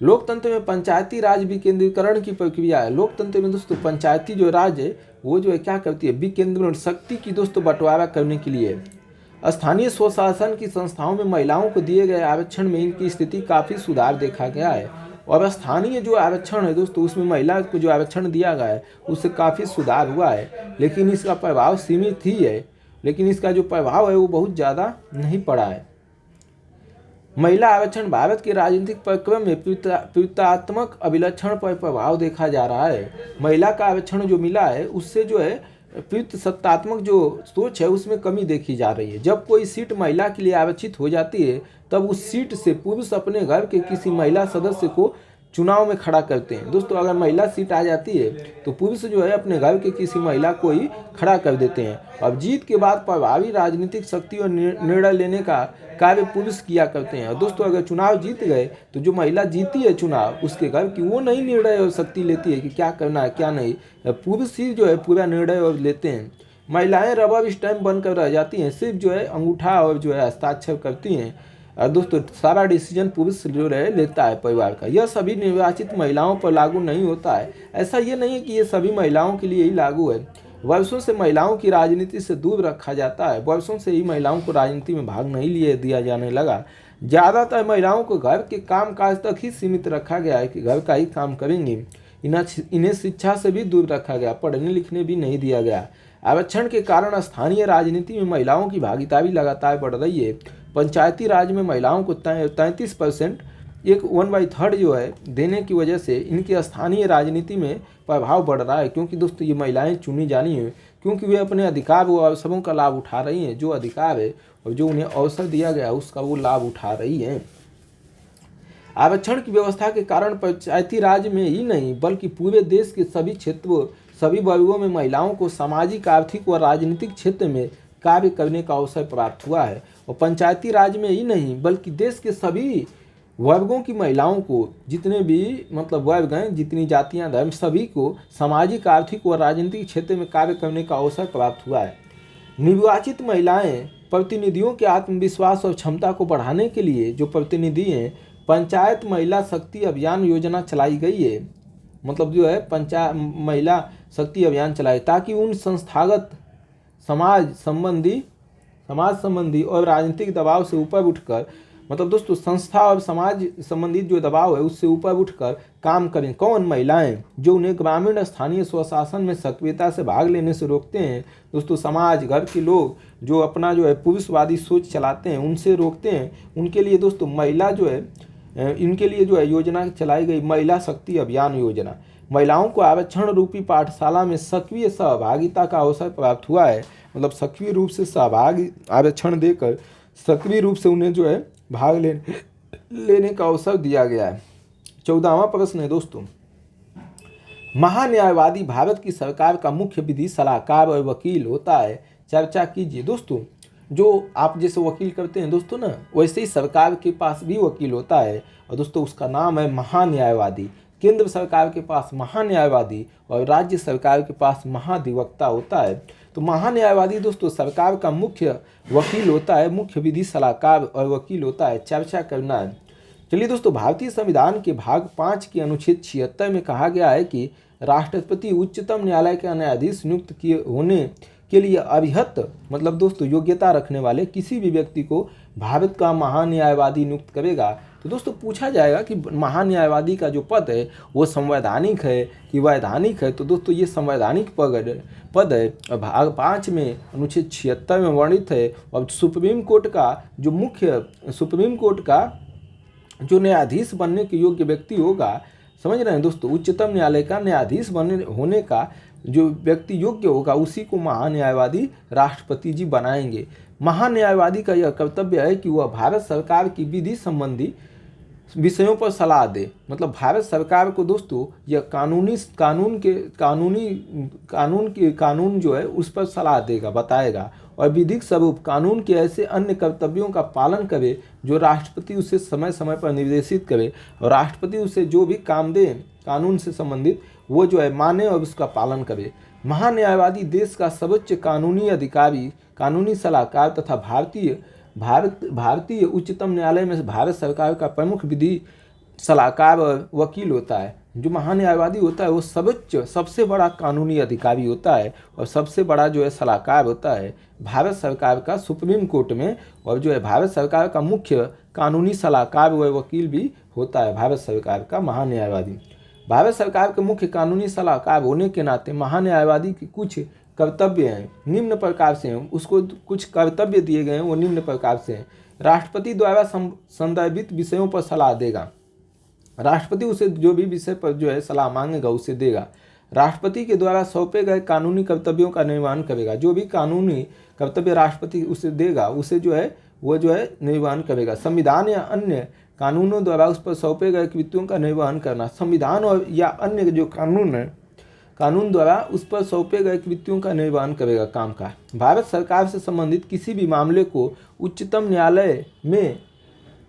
[SPEAKER 1] लोकतंत्र में पंचायती राज विकेंद्रीकरण की प्रक्रिया है। लोकतंत्र में दोस्तों पंचायती जो राज है वो जो है क्या करती है, विकेंद्रीकरण शक्ति की दोस्तों बंटवारा करने के लिए। स्थानीय स्वशासन की संस्थाओं में महिलाओं को दिए गए आरक्षण में इनकी स्थिति काफ़ी सुधार देखा गया है और स्थानीय जो आरक्षण है दोस्तों उसमें महिला को जो आरक्षण दिया गया है उससे काफ़ी सुधार हुआ है, लेकिन इसका प्रभाव सीमित ही है, लेकिन इसका जो प्रभाव है वो बहुत ज़्यादा नहीं पड़ा है। महिला आरक्षण भारत के राजनीतिक प्रक्रम में पितृत्वात्मक अभिलक्षण पर प्रभाव देखा जा रहा है। महिला का आरक्षण जो मिला है उससे जो है पितृसत्तात्मक जो सोच है उसमें कमी देखी जा रही है। जब कोई सीट महिला के लिए आरक्षित हो जाती है तब उस सीट से पुरुष अपने घर के किसी महिला सदस्य को चुनाव में खड़ा करते हैं। दोस्तों अगर महिला सीट आ जाती है तो पुरुष जो है अपने घर के किसी महिला को ही खड़ा कर देते हैं। अब जीत के बाद प्रभावी राजनीतिक शक्ति और निर्णय लेने का कार्य पुरुष किया करते हैं। और दोस्तों अगर चुनाव जीत गए तो जो महिला जीती है चुनाव उसके घर की, वो नहीं निर्णय और शक्ति लेती है कि क्या करना है क्या नहीं, पुरुष ही जो है पूरा निर्णय और लेते हैं। महिलाएं रबर स्टैंप बनकर रह जाती हैं, सिर्फ जो है अंगूठा और जो है हस्ताक्षर करती हैं। और दोस्तों सारा डिसीजन पुरुष जो है लेता है परिवार का। यह सभी निर्वाचित महिलाओं पर लागू नहीं होता है। ऐसा ये नहीं है कि ये सभी महिलाओं के लिए ही लागू है। वर्षों से महिलाओं की राजनीति से दूर रखा जाता है। वर्षों से ही महिलाओं को राजनीति में भाग नहीं लिए दिया जाने लगा। ज़्यादातर महिलाओं को घर के काम काज तक ही सीमित रखा गया है कि घर का ही काम करेंगी। इन्हें शिक्षा से भी दूर रखा गया, पढ़ने लिखने भी नहीं दिया गया। आरक्षण के कारण स्थानीय राजनीति में महिलाओं की भागीदारी लगातार बढ़ रही है। पंचायती राज में महिलाओं को 33%, एक 1/3 जो है देने की वजह से इनकी स्थानीय राजनीति में प्रभाव बढ़ रहा है। क्योंकि दोस्तों ये महिलाएं चुनी जानी है, क्योंकि वे अपने अधिकार व अवसरों का लाभ उठा रही हैं। जो अधिकार है और जो उन्हें अवसर दिया गया उसका वो लाभ उठा रही हैं। आरक्षण की व्यवस्था के कारण पंचायती राज में ही नहीं बल्कि पूरे देश के सभी क्षेत्रों, सभी वर्गों में महिलाओं को सामाजिक, आर्थिक व राजनीतिक क्षेत्र में कार्य करने का अवसर प्राप्त हुआ है। और पंचायती राज में ही नहीं बल्कि देश के सभी वर्गों की महिलाओं को, जितने भी वर्ग हैं, जितनी जातियां, धर्म, सभी को सामाजिक, आर्थिक व राजनीतिक क्षेत्र में कार्य करने का अवसर प्राप्त हुआ है। निर्वाचित महिलाएं प्रतिनिधियों के आत्मविश्वास और क्षमता को बढ़ाने के लिए जो प्रतिनिधि हैं, पंचायत महिला शक्ति अभियान योजना चलाई गई है। जो है पंचायत महिला शक्ति अभियान चलाए ताकि उन संस्थागत समाज संबंधी और राजनीतिक दबाव से ऊपर उठकर, दोस्तों संस्था और समाज संबंधित जो दबाव है उससे ऊपर उठकर काम करें। कौन? महिलाएं, जो उन्हें ग्रामीण स्थानीय स्वशासन में सक्रियता से भाग लेने से रोकते हैं। दोस्तों समाज, घर के लोग जो अपना जो है पुरुषवादी सोच चलाते हैं उनसे रोकते हैं। उनके लिए दोस्तों महिला जो है, इनके लिए जो है योजना चलाई गई महिला शक्ति अभियान योजना। महिलाओं को आरक्षण रूपी पाठशाला में सक्रिय सहभागिता का अवसर प्राप्त हुआ है। सक्रिय रूप से सहभागी, आरक्षण देकर सक्रिय रूप से उन्हें जो है भाग लेने का अवसर दिया गया है। 14वां प्रश्न है दोस्तों, महान्यायवादी भारत की सरकार का मुख्य विधि सलाहकार और वकील होता है। चर्चा कीजिए। दोस्तों जो आप जैसे वकील करते हैं दोस्तों ना, वैसे ही सरकार के पास भी वकील होता है और दोस्तों उसका नाम है महान्यायवादी। केंद्र सरकार के पास महान्यायवादी और राज्य सरकार के पास महाधिवक्ता होता है। तो महान्यायवादी दोस्तों सरकार का मुख्य वकील होता है, मुख्य विधि सलाहकार और वकील होता है। चर्चा करना है। चलिए दोस्तों, भारतीय संविधान के भाग 5 के अनुच्छेद 76 में कहा गया है कि राष्ट्रपति उच्चतम न्यायालय के न्यायाधीश नियुक्त किए होने के लिए अभिहत दोस्तों योग्यता रखने वाले किसी भी व्यक्ति को भारत का महान्यायवादी नियुक्त करेगा। तो दोस्तों पूछा जाएगा कि महान्यायवादी का जो पद है वो संवैधानिक है कि वैधानिक है। तो दोस्तों ये संवैधानिक पद है और भाग 5 में अनुच्छेद 76 में वर्णित है। और सुप्रीम कोर्ट का जो न्यायाधीश बनने के योग्य व्यक्ति होगा, समझ रहे हैं दोस्तों, उच्चतम न्यायालय का न्यायाधीश होने का जो व्यक्ति योग्य होगा उसी को महान्यायवादी राष्ट्रपति जी बनाएंगे। महान्यायवादी का यह कर्तव्य है कि वह भारत सरकार की विधि संबंधी विषयों पर सलाह दे। भारत सरकार को दोस्तों यह कानून जो है उस पर सलाह देगा, बताएगा और विधिक स्वरूप कानून के ऐसे अन्य कर्तव्यों का पालन करे जो राष्ट्रपति उसे समय समय पर निर्देशित करे। और राष्ट्रपति उसे जो भी काम दे कानून से संबंधित वो जो है माने और उसका पालन करे। महान्यायवादी देश का सर्वोच्च कानूनी अधिकारी, कानूनी सलाहकार तथा भारतीय उच्चतम न्यायालय में भारत सरकार का प्रमुख विधि सलाहकार और वकील होता है। जो महान्यायवादी होता है वो सर्वोच्च सबसे बड़ा कानूनी अधिकारी होता है और सबसे बड़ा जो है सलाहकार होता है भारत सरकार का सुप्रीम कोर्ट में। और जो है भारत सरकार का मुख्य कानूनी सलाहकार व वकील भी होता है भारत सरकार का महान्यायवादी। भारत सरकार के मुख्य कानूनी सलाहकार होने के नाते महान्यायवादी के कुछ कर्तव्य हैं, निम्न प्रकार से हैं। उसको कुछ कर्तव्य दिए गए हैं, वो निम्न प्रकार से हैं। राष्ट्रपति द्वारा संदर्भित विषयों पर सलाह देगा। राष्ट्रपति उसे जो भी विषय पर जो है सलाह मांगेगा उसे देगा। राष्ट्रपति के द्वारा सौंपे गए कानूनी कर्तव्यों का निर्वहन करेगा। जो भी कानूनी कर्तव्य राष्ट्रपति उसे देगा उसे जो है वो जो है निर्वहन करेगा। संविधान या अन्य कानूनों द्वारा उस पर सौंपे गए कृत्यों का निर्वहन करना। संविधान और या अन्य जो कानून है, कानून द्वारा उस पर सौंपे गए कृत्यों का निर्वहन करेगा काम का। भारत सरकार से संबंधित किसी भी मामले को उच्चतम न्यायालय में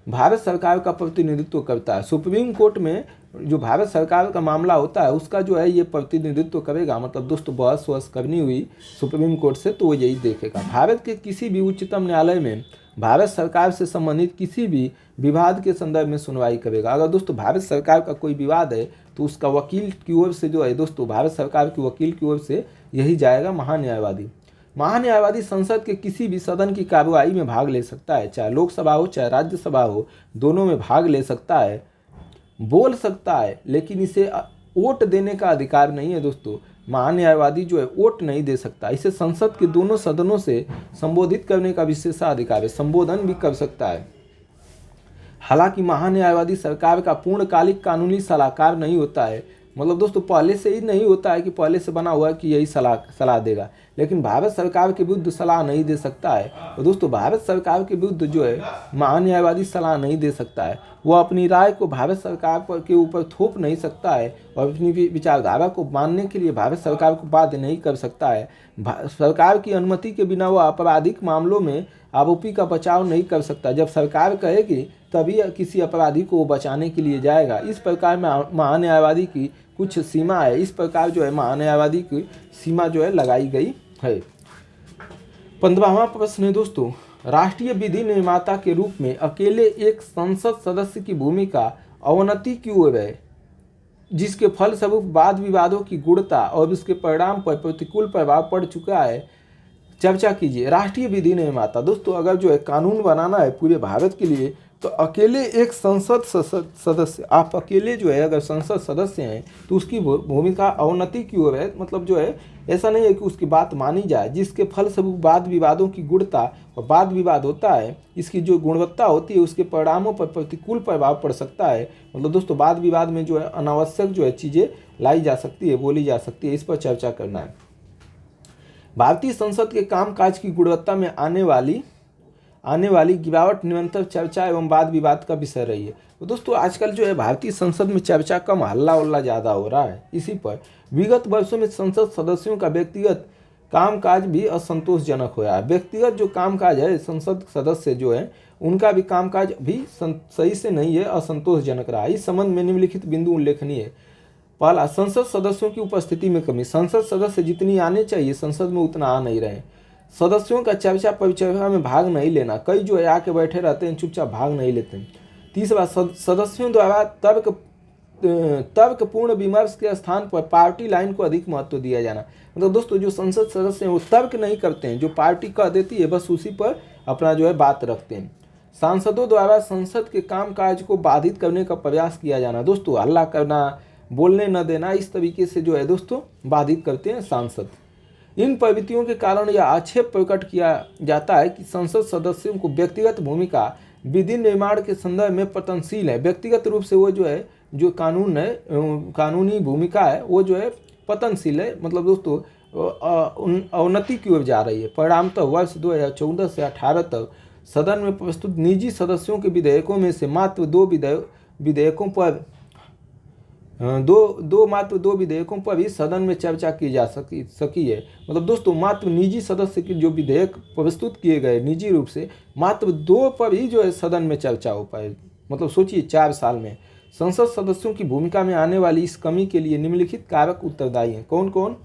[SPEAKER 1] भारत सरकार का प्रतिनिधित्व करता है। सुप्रीम कोर्ट में जो भारत सरकार का मामला होता है उसका जो है ये प्रतिनिधित्व करेगा। मतलब दोस्तों बहस करनी हुई सुप्रीम कोर्ट से तो वो यही देखेगा। भारत के किसी भी उच्चतम न्यायालय में भारत सरकार से संबंधित किसी भी विवाद के संदर्भ में सुनवाई करेगा। अगर दोस्तों भारत सरकार का कोई विवाद है तो उसका वकील की ओर से जो है दोस्तों भारत सरकार के वकील की ओर से यही जाएगा महान्यायवादी। महान्यायवादी संसद के किसी भी सदन की कार्रवाई में भाग ले सकता है, चाहे लोकसभा हो चाहे राज्यसभा हो, दोनों में भाग ले सकता है, बोल सकता है, लेकिन इसे वोट देने का अधिकार नहीं है दोस्तों। महान्यायवादी जो है वोट नहीं दे सकता। इसे संसद के दोनों सदनों से संबोधित करने का विशेषाधिकार है, संबोधन भी कर सकता है। हालांकि महान्यायवादी सरकार का पूर्णकालिक कानूनी सलाहकार नहीं होता है। मतलब दोस्तों पहले से ही नहीं होता है कि पहले से बना हुआ है कि यही सलाह देगा, लेकिन भारत सरकार के विरुद्ध सलाह नहीं दे सकता है। और दोस्तों भारत सरकार के विरुद्ध जो है महान्यायवादी सलाह नहीं दे सकता है। वो अपनी राय को भारत सरकार के ऊपर थोप नहीं सकता है और अपनी विचारधारा को मानने के लिए भारत सरकार को बाध्य नहीं कर सकता है। सरकार की अनुमति के बिना वो आपराधिक मामलों में आरोपी का बचाव नहीं कर सकता। जब सरकार कहेगी तभी किसी अपराधी को बचाने के लिए जाएगा। इस प्रकार महान्यायवादी की कुछ सीमा है। इस प्रकार जो है महान्यायवादी की सीमा जो है लगाई गई है। 15वां प्रश्न है दोस्तों, राष्ट्रीय विधि निर्माता के रूप में अकेले एक संसद सदस्य की भूमिका अवनति की ओर है, जिसके फलस्वरूप वाद विवादों की गुणता और उसके परिणाम पर प्रतिकूल प्रभाव पड़ चुका है। चर्चा कीजिए। राष्ट्रीय विधि निर्माता दोस्तों अगर जो है कानून बनाना है पूरे भारत के लिए तो अकेले एक संसद सदस्य, आप अकेले जो है अगर संसद सदस्य हैं तो उसकी भूमिका अवनति की ओर है। मतलब जो है ऐसा नहीं है कि उसकी बात मानी जाए, जिसके फलस्वरूप वाद विवादों की गुणता और वाद विवाद होता है, इसकी जो गुणवत्ता होती है उसके परिणामों पर प्रतिकूल प्रभाव पड़ सकता है। मतलब दोस्तों वाद विवाद में जो है अनावश्यक जो है चीज़ें लाई जा सकती है, बोली जा सकती है। इस पर चर्चा करना है। भारतीय संसद के कामकाज की गुणवत्ता में आने वाली गिरावट निरंतर चर्चा एवं वाद विवाद का विषय रही है। तो दोस्तों आजकल जो है भारतीय संसद में चर्चा कम, हल्ला उल्ला ज़्यादा हो रहा है। इसी पर विगत वर्षों में संसद सदस्यों का व्यक्तिगत कामकाज भी असंतोषजनक हुआ है। व्यक्तिगत जो कामकाज है संसद सदस्य जो है उनका भी कामकाज भी सही से नहीं है, असंतोषजनक रहा है। इस संबंध में निम्नलिखित बिंदु उल्लेखनीय है। पहला, संसद सदस्यों की उपस्थिति में कमी। संसद सदस्य जितनी आने चाहिए संसद में उतना आ नहीं रहे। सदस्यों का चर्चा परिचर्चा में भाग नहीं लेना। कई जो है आके बैठे रहते हैं, चुपचाप भाग नहीं लेते हैं। तीसरा, सदस्यों द्वारा तर्कपूर्ण विमर्श के स्थान पर पार्टी लाइन को अधिक महत्व दिया जाना। मतलब दोस्तों जो संसद सदस्य हैं वो तर्क नहीं करते हैं, जो पार्टी कह देती है बस उसी पर अपना जो है बात रखते हैं। सांसदों द्वारा संसद के कामकाज को बाधित करने का प्रयास किया जाना। दोस्तों हल्ला करना, बोलने न देना, इस तरीके से जो है दोस्तों बाधित करते हैं सांसद। इन प्रवृत्तियों के कारण यह आक्षेप प्रकट किया जाता है कि संसद सदस्यों को व्यक्तिगत भूमिका विधि निर्माण के संदर्भ में पतनशील है। व्यक्तिगत रूप से वो जो है जो कानूनी भूमिका है वो जो है पतनशील है। मतलब दोस्तों अवनति की ओर जा रही है। परिणामतः वर्ष 2014 से 2018 तक सदन में प्रस्तुत निजी सदस्यों के विधेयकों में से मात्र दो विधेयकों पर ही सदन में चर्चा की जा सकी है। मतलब दोस्तों मात्र निजी सदस्य के जो विधेयक प्रस्तुत किए गए निजी रूप से मात्र 2 पर ही जो है सदन में चर्चा हो पाए। मतलब सोचिए 4 साल में। संसद सदस्यों की भूमिका में आने वाली इस कमी के लिए निम्नलिखित कारक उत्तरदायी हैं। कौन कौन?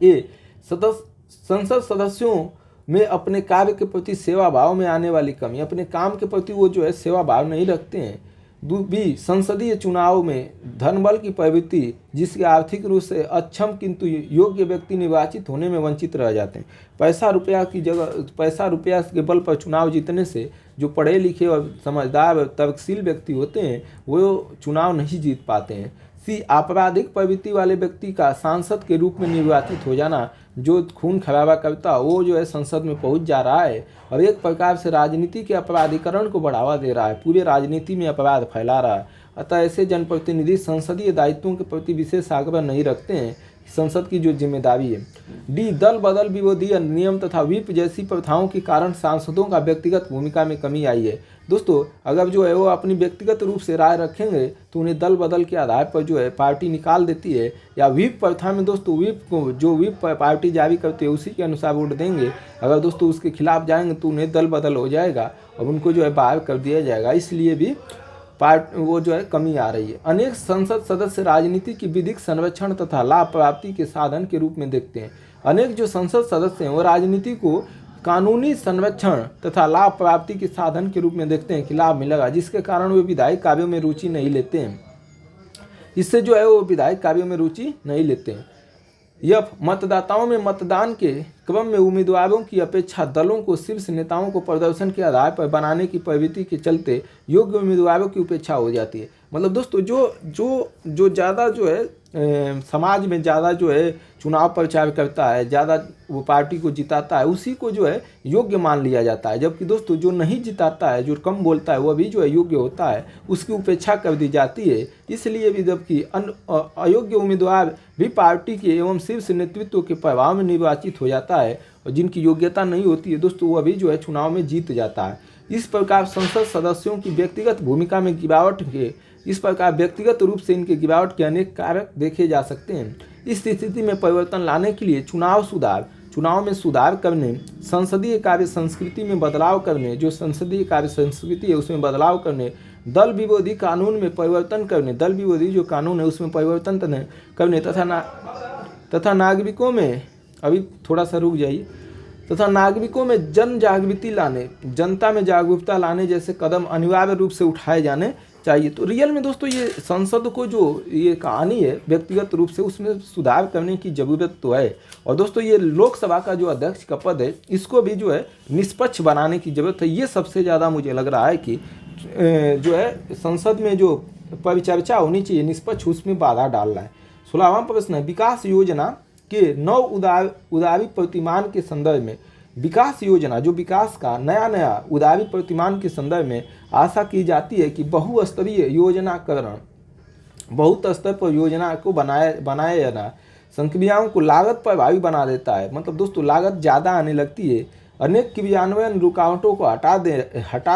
[SPEAKER 1] ए, संसद सदस्यों में अपने कार्य के प्रति सेवा भाव में आने वाली कमी। अपने काम के प्रति वो जो है सेवा भाव नहीं रखते हैं। बी, संसदीय चुनाव में धनबल की प्रवृत्ति, जिसके आर्थिक रूप से अक्षम किंतु योग्य व्यक्ति निर्वाचित होने में वंचित रह जाते हैं। पैसा रुपया के बल पर चुनाव जीतने से जो पढ़े लिखे और समझदार और तर्कशील व्यक्ति होते हैं वो चुनाव नहीं जीत पाते हैं। सी, आपराधिक प्रवृत्ति वाले व्यक्ति का सांसद के रूप में निर्वाचित हो जाना, जो खून खराबा करता वो जो है संसद में पहुंच जा रहा है और एक प्रकार से राजनीति के अपराधीकरण को बढ़ावा दे रहा है, पूरे राजनीति में अपराध फैला रहा है। अतः ऐसे जनप्रतिनिधि संसदीय दायित्वों के प्रति विशेष आग्रह नहीं रखते हैं, संसद की जो जिम्मेदारी है। डी, दल बदल विरोधी नियम तथा व्हिप जैसी प्रथाओं के कारण सांसदों का व्यक्तिगत भूमिका में कमी आई है। दोस्तों अगर जो है वो अपनी व्यक्तिगत रूप से राय रखेंगे तो उन्हें दल बदल के आधार पर जो है पार्टी निकाल देती है, या व्हिप प्रथा में दोस्तों व्हिप को जो व्हिप पार्टी जारी करती है उसी के अनुसार वोट देंगे। अगर दोस्तों उसके खिलाफ जाएंगे तो उन्हें दल बदल हो जाएगा और उनको जो है बाहर कर दिया जाएगा। इसलिए भी वो जो है कमी आ रही है। अनेक संसद सदस्य राजनीति की विधिक संरक्षण तथा लाभ प्राप्ति के साधन के रूप में देखते हैं। अनेक जो संसद सदस्य हैं वो राजनीति को कानूनी संरक्षण तथा लाभ प्राप्ति के साधन के रूप में देखते हैं कि लाभ मिलेगा, जिसके कारण वे विधायी कार्यों में रुचि नहीं लेते हैं। इससे जो है वो विधायी कार्यों में रुचि नहीं लेते हैं। यह मतदाताओं में मतदान के क्रम में उम्मीदवारों की अपेक्षा दलों को शीर्ष नेताओं को प्रदर्शन के आधार पर बनाने की प्रवृत्ति के चलते योग्य उम्मीदवारों की उपेक्षा हो जाती है। मतलब दोस्तों जो ज़्यादा जो है समाज में ज़्यादा जो है चुनाव प्रचार करता है, ज़्यादा वो पार्टी को जिताता है, उसी को जो है योग्य मान लिया जाता है। जबकि दोस्तों जो नहीं जिताता है, जो कम बोलता है, वह भी जो है योग्य होता है, उसकी उपेक्षा कर दी जाती है। इसलिए भी जबकि अयोग्य उम्मीदवार भी पार्टी के एवं शीर्ष नेतृत्व के प्रभाव में निर्वाचित हो जाता है, और जिनकी योग्यता नहीं होती है दोस्तों वह भी जो है चुनाव में जीत जाता है। इस प्रकार संसद सदस्यों की व्यक्तिगत भूमिका में गिरावट रूप से इनके गिरावट के अनेक कारक देखे जा सकते हैं। इस स्थिति में परिवर्तन लाने के लिए चुनाव में सुधार करने, संसदीय कार्य संस्कृति में बदलाव करने, जो संसदीय कार्य संस्कृति है उसमें बदलाव करने, दल विरोधी कानून में परिवर्तन करने, दल विरोधी जो कानून है उसमें परिवर्तन करने तथा नागरिकों में, अभी थोड़ा सा रुक जाइए, तथा नागरिकों में जन जागृति लाने, जनता में जागरूकता लाने जैसे कदम अनिवार्य रूप से उठाए जाने चाहिए। तो रियल में दोस्तों ये संसद को जो ये कहानी है व्यक्तिगत रूप से उसमें सुधार करने की ज़रूरत तो है। और दोस्तों ये लोकसभा का जो अध्यक्ष का पद है इसको भी जो है निष्पक्ष बनाने की ज़रूरत है। ये सबसे ज़्यादा मुझे लग रहा है कि जो है संसद में जो परिचर्चा होनी चाहिए निष्पक्ष, उसमें बाधा डाल रहा है। 16वां प्रश्न है, विकास योजना के नव उदारी प्रतिमान के संदर्भ में, विकास योजना जो विकास का नया उदारी प्रतिमान के संदर्भ में आशा की जाती है कि बहुस्तरीय योजनाकरण, बहुत स्तर पर योजना को बनाया जाना संक्रियाओं को लागत प्रभावी बना देता है। मतलब दोस्तों लागत ज़्यादा आने लगती है। अनेक क्रियान्वयन रुकावटों को हटा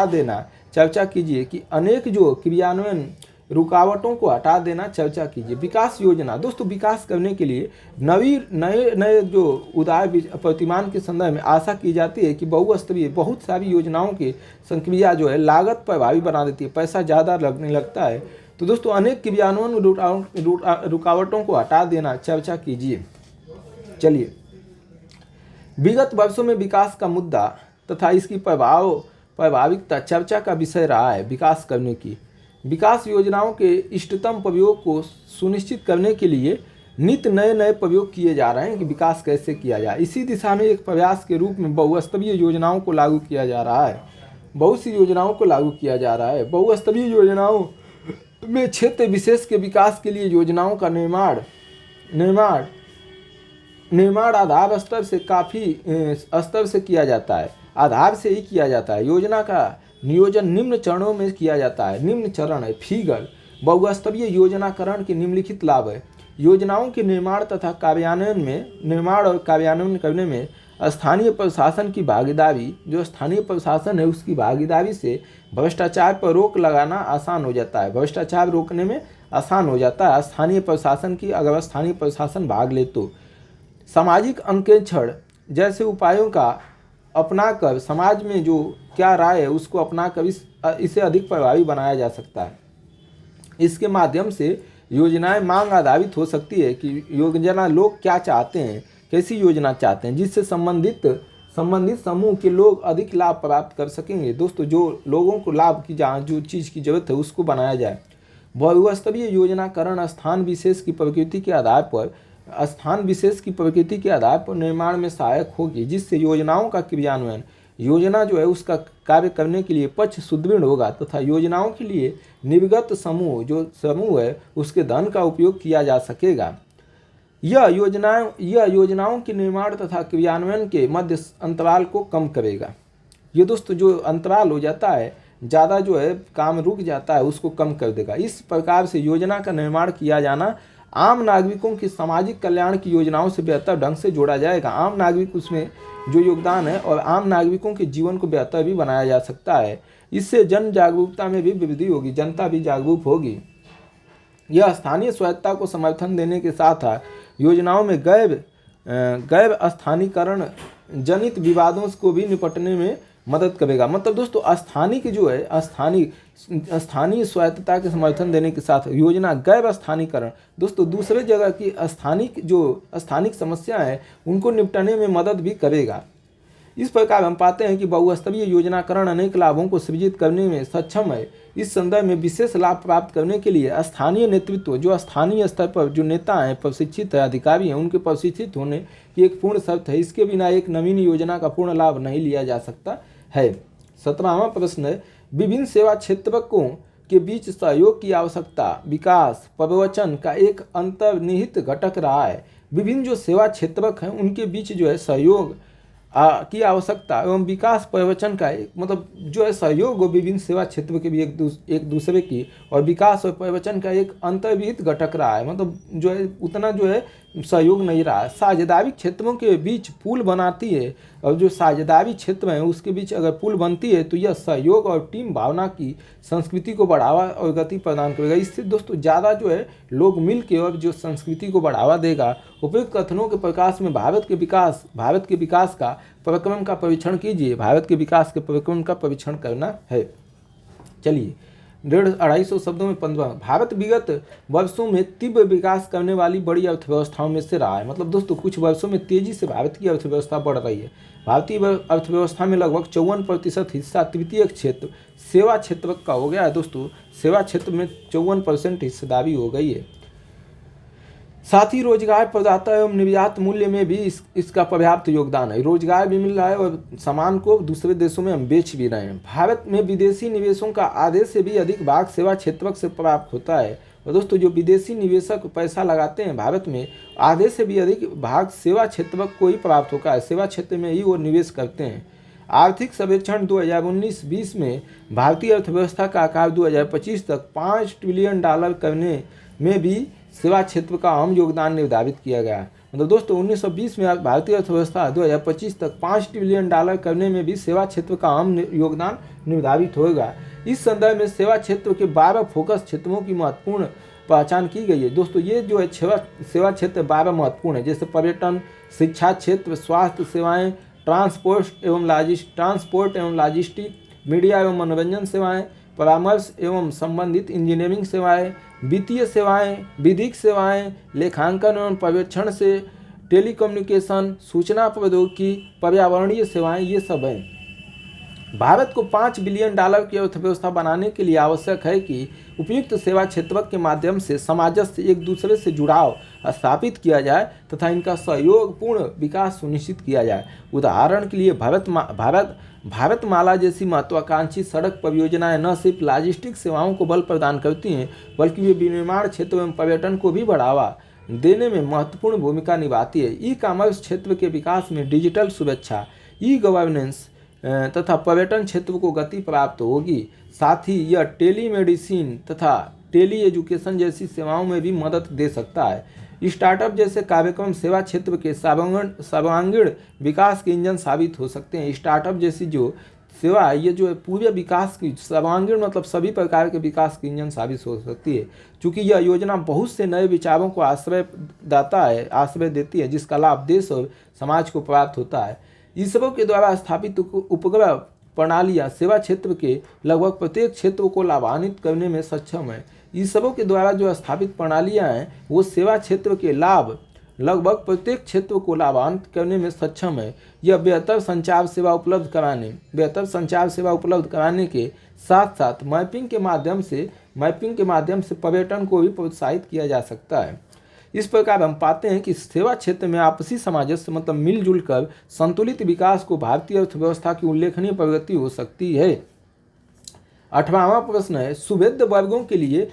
[SPEAKER 1] देना चर्चा कीजिए कि अनेक जो क्रियान्वयन रुकावटों को हटा देना चर्चा कीजिए। विकास योजना दोस्तों विकास करने के लिए नए जो उदार प्रतिमान के संदर्भ में आशा की जाती है कि बहुस्तरीय बहुत सारी योजनाओं की संक्रिया जो है लागत प्रभावी बना देती है, पैसा ज़्यादा लगने लगता है। तो दोस्तों अनेक क्रियान्वयन रुकावटों को हटा देना चर्चा कीजिए। चलिए, विगत वर्षों में विकास का मुद्दा तथा इसकी प्रभाविकता चर्चा का विषय रहा है। विकास करने की विकास योजनाओं के इष्टतम प्रयोग को सुनिश्चित करने के लिए नित्य नए प्रयोग किए जा रहे हैं कि विकास कैसे किया जाए। इसी दिशा में एक प्रयास के रूप में बहुस्तरीय योजनाओं को लागू किया जा रहा है। बहुत सी योजनाओं को लागू किया जा रहा है। बहुस्तरीय योजनाओं में क्षेत्र विशेष के विकास के लिए योजनाओं का निर्माण आधार स्तर से काफ़ी स्तर से किया जाता है, आधार से ही किया जाता है। योजना का नियोजन निम्न चरणों में किया जाता है। निम्न चरण है फिगर। बहुस्तरीय योजनाकरण के निम्नलिखित लाभ है। योजनाओं के निर्माण तथा कार्यान्वयन करने में स्थानीय प्रशासन की भागीदारी, जो स्थानीय प्रशासन है उसकी भागीदारी से भ्रष्टाचार पर रोक लगाना आसान हो जाता है। भ्रष्टाचार रोकने में आसान हो जाता है स्थानीय प्रशासन की, अगर स्थानीय प्रशासन भाग ले तो। सामाजिक अंकेक्षण जैसे उपायों का अपनाकर समाज में जो क्या राय है उसको अपनाकर इसे अधिक प्रभावी बनाया जा सकता है। इसके माध्यम से योजनाएं मांग आधारित हो सकती है कि योजना लोग क्या चाहते हैं, कैसी योजना चाहते हैं, जिससे संबंधित समूह के लोग अधिक लाभ प्राप्त कर सकेंगे। दोस्तों जो लोगों को लाभ की जहाँ जो चीज़ की जरूरत है उसको बनाया जाए। बहुस्तरीय योजनाकरण स्थान विशेष की प्रकृति के आधार पर निर्माण में सहायक होगी, जिससे योजनाओं का क्रियान्वयन, योजना जो है उसका कार्य करने के लिए पक्ष सुदृढ़ होगा तथा योजनाओं के लिए निर्गत समूह है उसके धन का उपयोग किया जा सकेगा। यह योजनाओं के निर्माण तथा क्रियान्वयन के मध्य अंतराल को कम करेगा। ये दोस्तों जो अंतराल हो जाता है, ज़्यादा जो है काम रुक जाता है, उसको कम कर देगा। इस प्रकार से योजना का निर्माण किया जाना आम नागरिकों की सामाजिक कल्याण की योजनाओं से बेहतर ढंग से जोड़ा जाएगा। आम नागरिक उसमें जो योगदान है और आम नागरिकों के जीवन को बेहतर भी बनाया जा सकता है। इससे जन जागरूकता में भी वृद्धि होगी, जनता भी जागरूक होगी। यह स्थानीय स्वायत्तता को समर्थन देने के साथ योजनाओं में गैर स्थानीयकरण जनित विवादों को भी निपटने में मदद करेगा। मतलब दोस्तों स्थानीय की जो है स्थानीय स्वायत्तता के समर्थन देने के साथ योजना गैर स्थानीयकरण, दोस्तों दूसरे जगह की स्थानिक समस्या है उनको निपटाने में मदद भी करेगा। इस प्रकार हम पाते हैं कि बहुस्तरीय योजनाकरण अनेक लाभों को सृजित करने में सक्षम है। इस संदर्भ में विशेष लाभ प्राप्त करने के लिए स्थानीय नेतृत्व, जो स्थानीय स्तर पर जो नेता हैं, प्रशिक्षित अधिकारी हैं, उनके प्रशिक्षित होने की एक पूर्ण शर्त है। इसके बिना एक नवीन योजना का पूर्ण लाभ नहीं लिया जा सकता है। 17वां प्रश्न है, विभिन्न सेवा क्षेत्रकों के बीच सहयोग की आवश्यकता विकास प्रवचन का एक अंतर्निहित घटक रहा है। विभिन्न जो सेवा क्षेत्रक हैं उनके बीच जो है सहयोग की आवश्यकता एवं विकास प्रवचन का मतलब जो है सहयोग हो विभिन्न सेवा क्षेत्र के भी एक दूसरे की, और विकास और प्रवचन का एक अंतर्निहित घटक रहा है। मतलब जो है उतना जो है सहयोग नहीं रहा है। साझेदारी क्षेत्रों के बीच पुल बनाती है, और जो साझेदारी क्षेत्र हैं उसके बीच अगर पुल बनती है तो यह सहयोग और टीम भावना की संस्कृति को बढ़ावा और गति प्रदान करेगा। इससे दोस्तों ज़्यादा जो है लोग मिल के और जो संस्कृति को बढ़ावा देगा। उपयुक्त कथनों के प्रकाश में भारत के विकास का परिक्रम का परीक्षण कीजिए। भारत के विकास के परिक्रम का परीक्षण करना है। चलिए 250 शब्दों में 15। भारत विगत वर्षों में तीव्र विकास करने वाली बड़ी अर्थव्यवस्थाओं में से रहा है। मतलब दोस्तों कुछ वर्षों में तेजी से भारत की अर्थव्यवस्था बढ़ रही है। भारतीय अर्थव्यवस्था में लगभग 54% हिस्सा तृतीय क्षेत्र सेवा क्षेत्र का हो गया है। दोस्तों सेवा क्षेत्र में 54% हिस्सेदारी हो गई है। साथ ही रोजगार प्रदाता एवं निर्यात मूल्य में भी इसका पर्याप्त योगदान है। रोजगार भी मिल रहा है और सामान को दूसरे देशों में हम बेच भी रहे हैं। भारत में विदेशी निवेशों का आधे से भी अधिक भाग सेवा क्षेत्र से प्राप्त होता है। और दोस्तों जो विदेशी निवेशक पैसा लगाते हैं भारत में, आधे से भी अधिक भाग सेवा क्षेत्र को ही प्राप्त होता है। सेवा क्षेत्र में ही वो निवेश करते हैं। आर्थिक सर्वेक्षण 2019-20 में भारतीय अर्थव्यवस्था का आकार 2025 तक $5 ट्रिलियन करने में भी सेवा क्षेत्र का अहम योगदान निर्धारित किया गया है। मतलब दोस्तों 1920 में भारतीय अर्थव्यवस्था 2025 तक $5 ट्रिलियन करने में भी सेवा क्षेत्र का अहम योगदान निर्धारित होगा। इस संदर्भ में सेवा क्षेत्र के 12 फोकस क्षेत्रों की महत्वपूर्ण पहचान की गई है। दोस्तों ये जो है सेवा क्षेत्र 12 महत्वपूर्ण है, जैसे पर्यटन, शिक्षा क्षेत्र, स्वास्थ्य सेवाएं, ट्रांसपोर्ट एवं लॉजिस्टिक, मीडिया एवं मनोरंजन सेवाएं, परामर्श एवं संबंधित इंजीनियरिंग सेवाएं, वित्तीय सेवाएं, विधिक सेवाएं, लेखांकन एवं पर्यवेक्षण से टेलीकम्युनिकेशन, सूचना प्रौद्योगिकी, पर्यावरणीय सेवाएं, ये सब हैं। भारत को $5 बिलियन की अर्थव्यवस्था बनाने के लिए आवश्यक है कि उपयुक्त सेवा क्षेत्र के माध्यम से समाजस्थ एक दूसरे से जुड़ाव स्थापित किया जाए तथा इनका सहयोगपूर्ण विकास सुनिश्चित किया जाए। उदाहरण के लिए भारतमाला जैसी महत्वाकांक्षी सड़क परियोजनाएं न सिर्फ लॉजिस्टिक सेवाओं को बल प्रदान करती हैं बल्कि वे विनिर्माण क्षेत्र एवं पर्यटन को भी बढ़ावा देने में महत्वपूर्ण भूमिका निभाती है। ई कॉमर्स क्षेत्र के विकास में डिजिटल सुरक्षा, ई गवर्नेंस तथा पर्यटन क्षेत्र को गति प्राप्त होगी। साथ ही यह टेलीमेडिसिन तथा टेली एजुकेशन जैसी सेवाओं में भी मदद दे सकता है। स्टार्टअप जैसे कार्यक्रम सेवा क्षेत्र के सर्वांगीण विकास के इंजन साबित हो सकते हैं। स्टार्टअप जैसी जो सेवा है ये जो है पूरे विकास की सर्वांगीण मतलब सभी प्रकार के विकास की इंजन साबित हो सकती है, क्योंकि यह योजना बहुत से नए विचारों को आश्रय देती है जिसका लाभ देश और समाज को प्राप्त होता है। इसरो के द्वारा स्थापित उपग्रह प्रणालियाँ सेवा क्षेत्र के लगभग प्रत्येक क्षेत्र को लाभान्वित करने में सक्षम है। इसरो के द्वारा जो स्थापित प्रणालियाँ हैं वो सेवा क्षेत्र के लगभग प्रत्येक क्षेत्र को लाभान्वित करने में सक्षम है। यह बेहतर संचार सेवा उपलब्ध कराने के साथ साथ मैपिंग के माध्यम से पर्यटन को भी प्रोत्साहित किया जा सकता है। इस प्रकार हम पाते हैं कि सेवा क्षेत्र में आपसी सामंजस्य मतलब मिलजुल कर संतुलित विकास को भारतीय अर्थव्यवस्था की उल्लेखनीय प्रगति हो सकती है। 18वां प्रश्न है, सुवेद्य वर्गों के लिए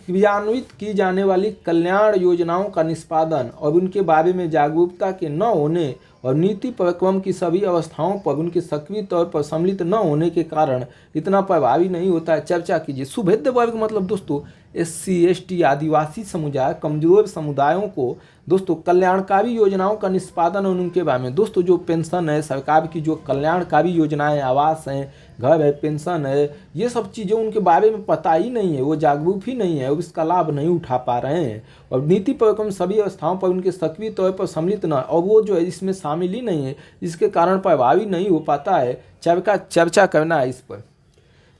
[SPEAKER 1] क्रियान्वित की जाने वाली कल्याण योजनाओं का निष्पादन और उनके बारे में जागरूकता के न होने और नीति परिक्रम की सभी अवस्थाओं पर उनके सक्रिय तौर पर सम्मिलित न होने के कारण इतना प्रभावी नहीं होता है। चर्चा कीजिए। सुवेद्य वर्ग मतलब दोस्तों SC ST आदिवासी समुदाय, कमजोर समुदायों को दोस्तों कल्याणकारी योजनाओं का निष्पादन और उनके बारे में दोस्तों जो पेंशन है, सरकार की जो कल्याणकारी योजनाएं, आवास हैं, घर है, पेंशन है, ये सब चीज़ें उनके बारे में पता ही नहीं है, वो जागरूक ही नहीं है, वो इसका लाभ नहीं उठा पा रहे हैं। और नीति कार्यक्रम सभी अवस्थाओं पर उनके सक्रिय तौर पर सम्मिलित न, और वो जो है इसमें शामिल ही नहीं है, इसके कारण प्रभावी नहीं हो पाता है। चर्चा करना है इस पर।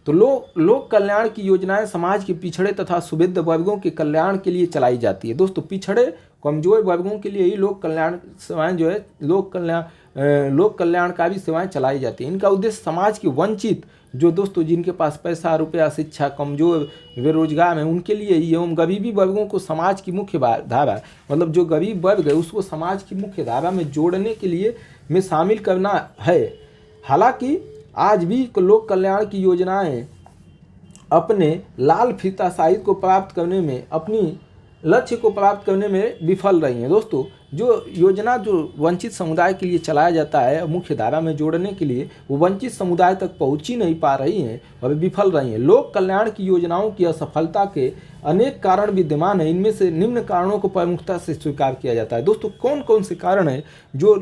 [SPEAKER 1] तो लोक कल्याण की योजनाएं समाज के पिछड़े तथा सुविध वर्गों के कल्याण के लिए चलाई जाती है। दोस्तों, पिछड़े कमजोर वर्गों के लिए ही लोक कल्याण सेवाएं जो है लोक कल्याणकारी सेवाएं चलाई जाती हैं। इनका उद्देश्य समाज के वंचित जो दोस्तों जिनके पास पैसा, रुपया, शिक्षा, कमजोर, बेरोजगार हैं, उनके लिए एवं गरीबी वर्गों को समाज की मुख्य धारा, मतलब जो गरीब वर्ग है उसको समाज की मुख्य धारा में जोड़ने के लिए में शामिल करना है। हालांकि आज भी लोक कल्याण की योजनाएं अपने लाल फीताशाही को प्राप्त करने में, अपनी लक्ष्य को प्राप्त करने में विफल रही हैं। दोस्तों, जो योजना जो वंचित समुदाय के लिए चलाया जाता है मुख्य धारा में जोड़ने के लिए, वो वंचित समुदाय तक पहुंच ही नहीं पा रही हैं और विफल रही हैं। लोक कल्याण की योजनाओं की असफलता के अनेक कारण विद्यमान हैं। इनमें से निम्न कारणों को प्रमुखता से स्वीकार किया जाता है। दोस्तों, कौन कौन से कारण हैं जो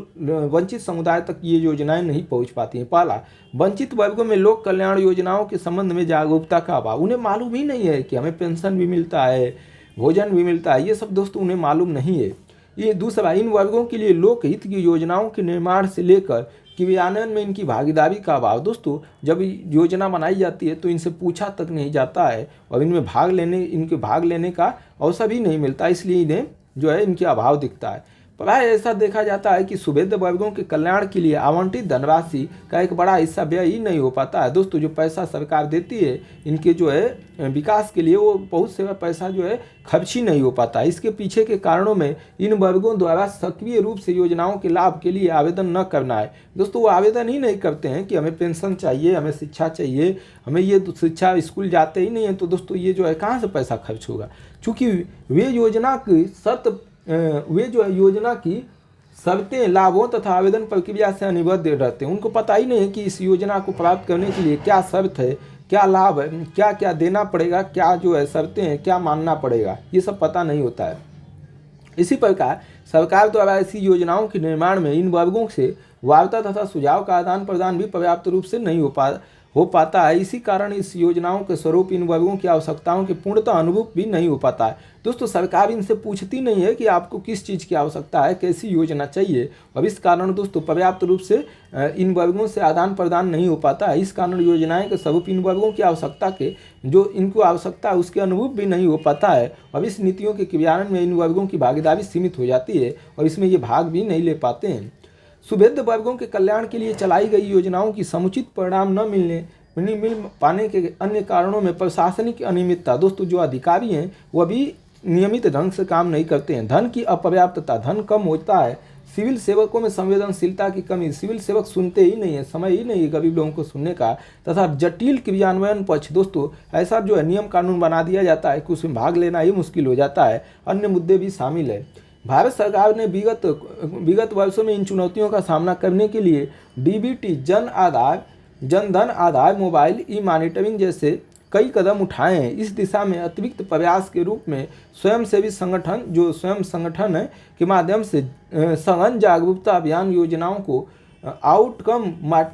[SPEAKER 1] वंचित समुदाय तक ये योजनाएं नहीं पहुंच पाती हैं? पहला, वंचित वर्गों में लोक कल्याण योजनाओं के संबंध में जागरूकता का अभाव। उन्हें मालूम ही नहीं है कि हमें पेंशन भी मिलता है, भोजन भी मिलता है, ये सब दोस्तों उन्हें मालूम नहीं है। ये दूसरा, इन वर्गों के लिए लोकहित की योजनाओं के निर्माण से लेकर क्रियान्वयन में इनकी भागीदारी का अभाव। दोस्तों, जब योजना बनाई जाती है तो इनसे पूछा तक नहीं जाता है और इनमें भाग लेने का अवसर भी नहीं मिलता, इसलिए इन्हें जो है इनके अभाव दिखता है। प्राय ऐसा देखा जाता है कि सुविध वर्गों के कल्याण के लिए आवंटित धनराशि का एक बड़ा हिस्सा व्यय ही नहीं हो पाता है। दोस्तों, जो पैसा सरकार देती है इनके जो है विकास के लिए, वो बहुत से पैसा जो है खर्च ही नहीं हो पाता है। इसके पीछे के कारणों में इन वर्गों द्वारा सक्रिय रूप से योजनाओं के लाभ के लिए आवेदन न करना है। दोस्तों, वो आवेदन ही नहीं करते हैं कि हमें पेंशन चाहिए, हमें शिक्षा चाहिए, हमें ये शिक्षा, स्कूल जाते ही नहीं हैं, तो दोस्तों ये जो है कहाँ से पैसा खर्च होगा? चूँकि वे योजना की शर्तें, लाभों तथा आवेदन प्रक्रिया से अनिबद्ध रहते हैं। उनको पता ही नहीं है कि इस योजना को प्राप्त करने के लिए क्या शर्त है, क्या लाभ है, क्या क्या देना पड़ेगा, क्या जो है शर्तें हैं, क्या मानना पड़ेगा, ये सब पता नहीं होता है। इसी प्रकार सरकार द्वारा ऐसी योजनाओं के निर्माण में इन वर्गों से वार्ता तथा सुझाव का आदान प्रदान भी पर्याप्त रूप से नहीं हो पाता है। इसी कारण इस योजनाओं के स्वरूप इन वर्गों की आवश्यकताओं के पूर्णतः अनुरूप भी नहीं हो पाता है। दोस्तों, सरकार इनसे पूछती नहीं है कि आपको किस चीज़ की आवश्यकता है, कैसी योजना चाहिए, और इस कारण दोस्तों पर्याप्त रूप से इन वर्गों से आदान प्रदान नहीं हो पाता है। इस कारण योजनाएं के स्वरूप इन वर्गों की आवश्यकता के जो इनको आवश्यकता है उसके अनुरूप भी नहीं हो पाता है, और इस नीतियों के क्रियान्वयन में इन वर्गों की भागीदारी सीमित हो जाती है और इसमें ये भाग भी नहीं ले पाते हैं। सुविध वर्गों के कल्याण के लिए चलाई गई योजनाओं की समुचित परिणाम न मिल पाने के अन्य कारणों में प्रशासनिक अनियमितता। दोस्तों, जो अधिकारी हैं वो अभी नियमित ढंग से काम नहीं करते हैं। धन की अपर्याप्तता, धन कम होता है। सिविल सेवकों में संवेदनशीलता की कमी, सिविल सेवक सुनते ही नहीं है, समय ही नहीं है गरीब लोगों को सुनने का, तथा जटिल क्रियान्वयन पक्ष। दोस्तों, ऐसा जो है नियम कानून बना दिया जाता है कि उसमें भाग लेना ही मुश्किल हो जाता है। अन्य मुद्दे भी शामिल है। भारत सरकार ने विगत वर्षों में इन चुनौतियों का सामना करने के लिए डीबीटी, जन धन आधार मोबाइल ई मॉनिटरिंग जैसे कई कदम उठाए हैं। इस दिशा में अतिरिक्त प्रयास के रूप में स्वयंसेवी संगठन, जो स्वयं संगठन है, के माध्यम से सघन जागरूकता अभियान योजनाओं को आउटकम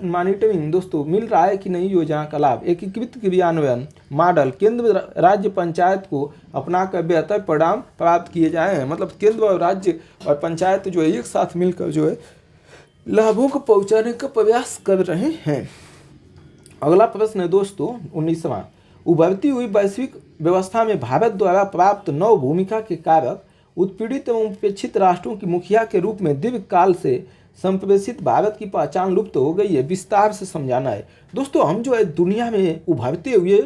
[SPEAKER 1] मॉनिटरिंग दोस्तों मिल रहा है कि नहीं योजना का लाभ, एकीकृत क्रियान्वयन मॉडल केंद्र राज्य पंचायत को अपना कर बेहतर परिणाम प्राप्त किए जाए हैं। मतलब केंद्र और राज्य और पंचायत जो है एक साथ मिलकर जो है लाभों को पहुंचाने का प्रयास कर रहे हैं। अगला प्रश्न है दोस्तों 19वां, उभरती हुई वैश्विक व्यवस्था में भारत द्वारा प्राप्त नव भूमिका के कारक, उत्पीड़ित एवं उपेक्षित राष्ट्रों की मुखिया के रूप में दीर्घ काल से संप्रेषित भारत की पहचान लुप्त हो गई है, विस्तार से समझाना है। दोस्तों, हम जो है दुनिया में उभरते हुए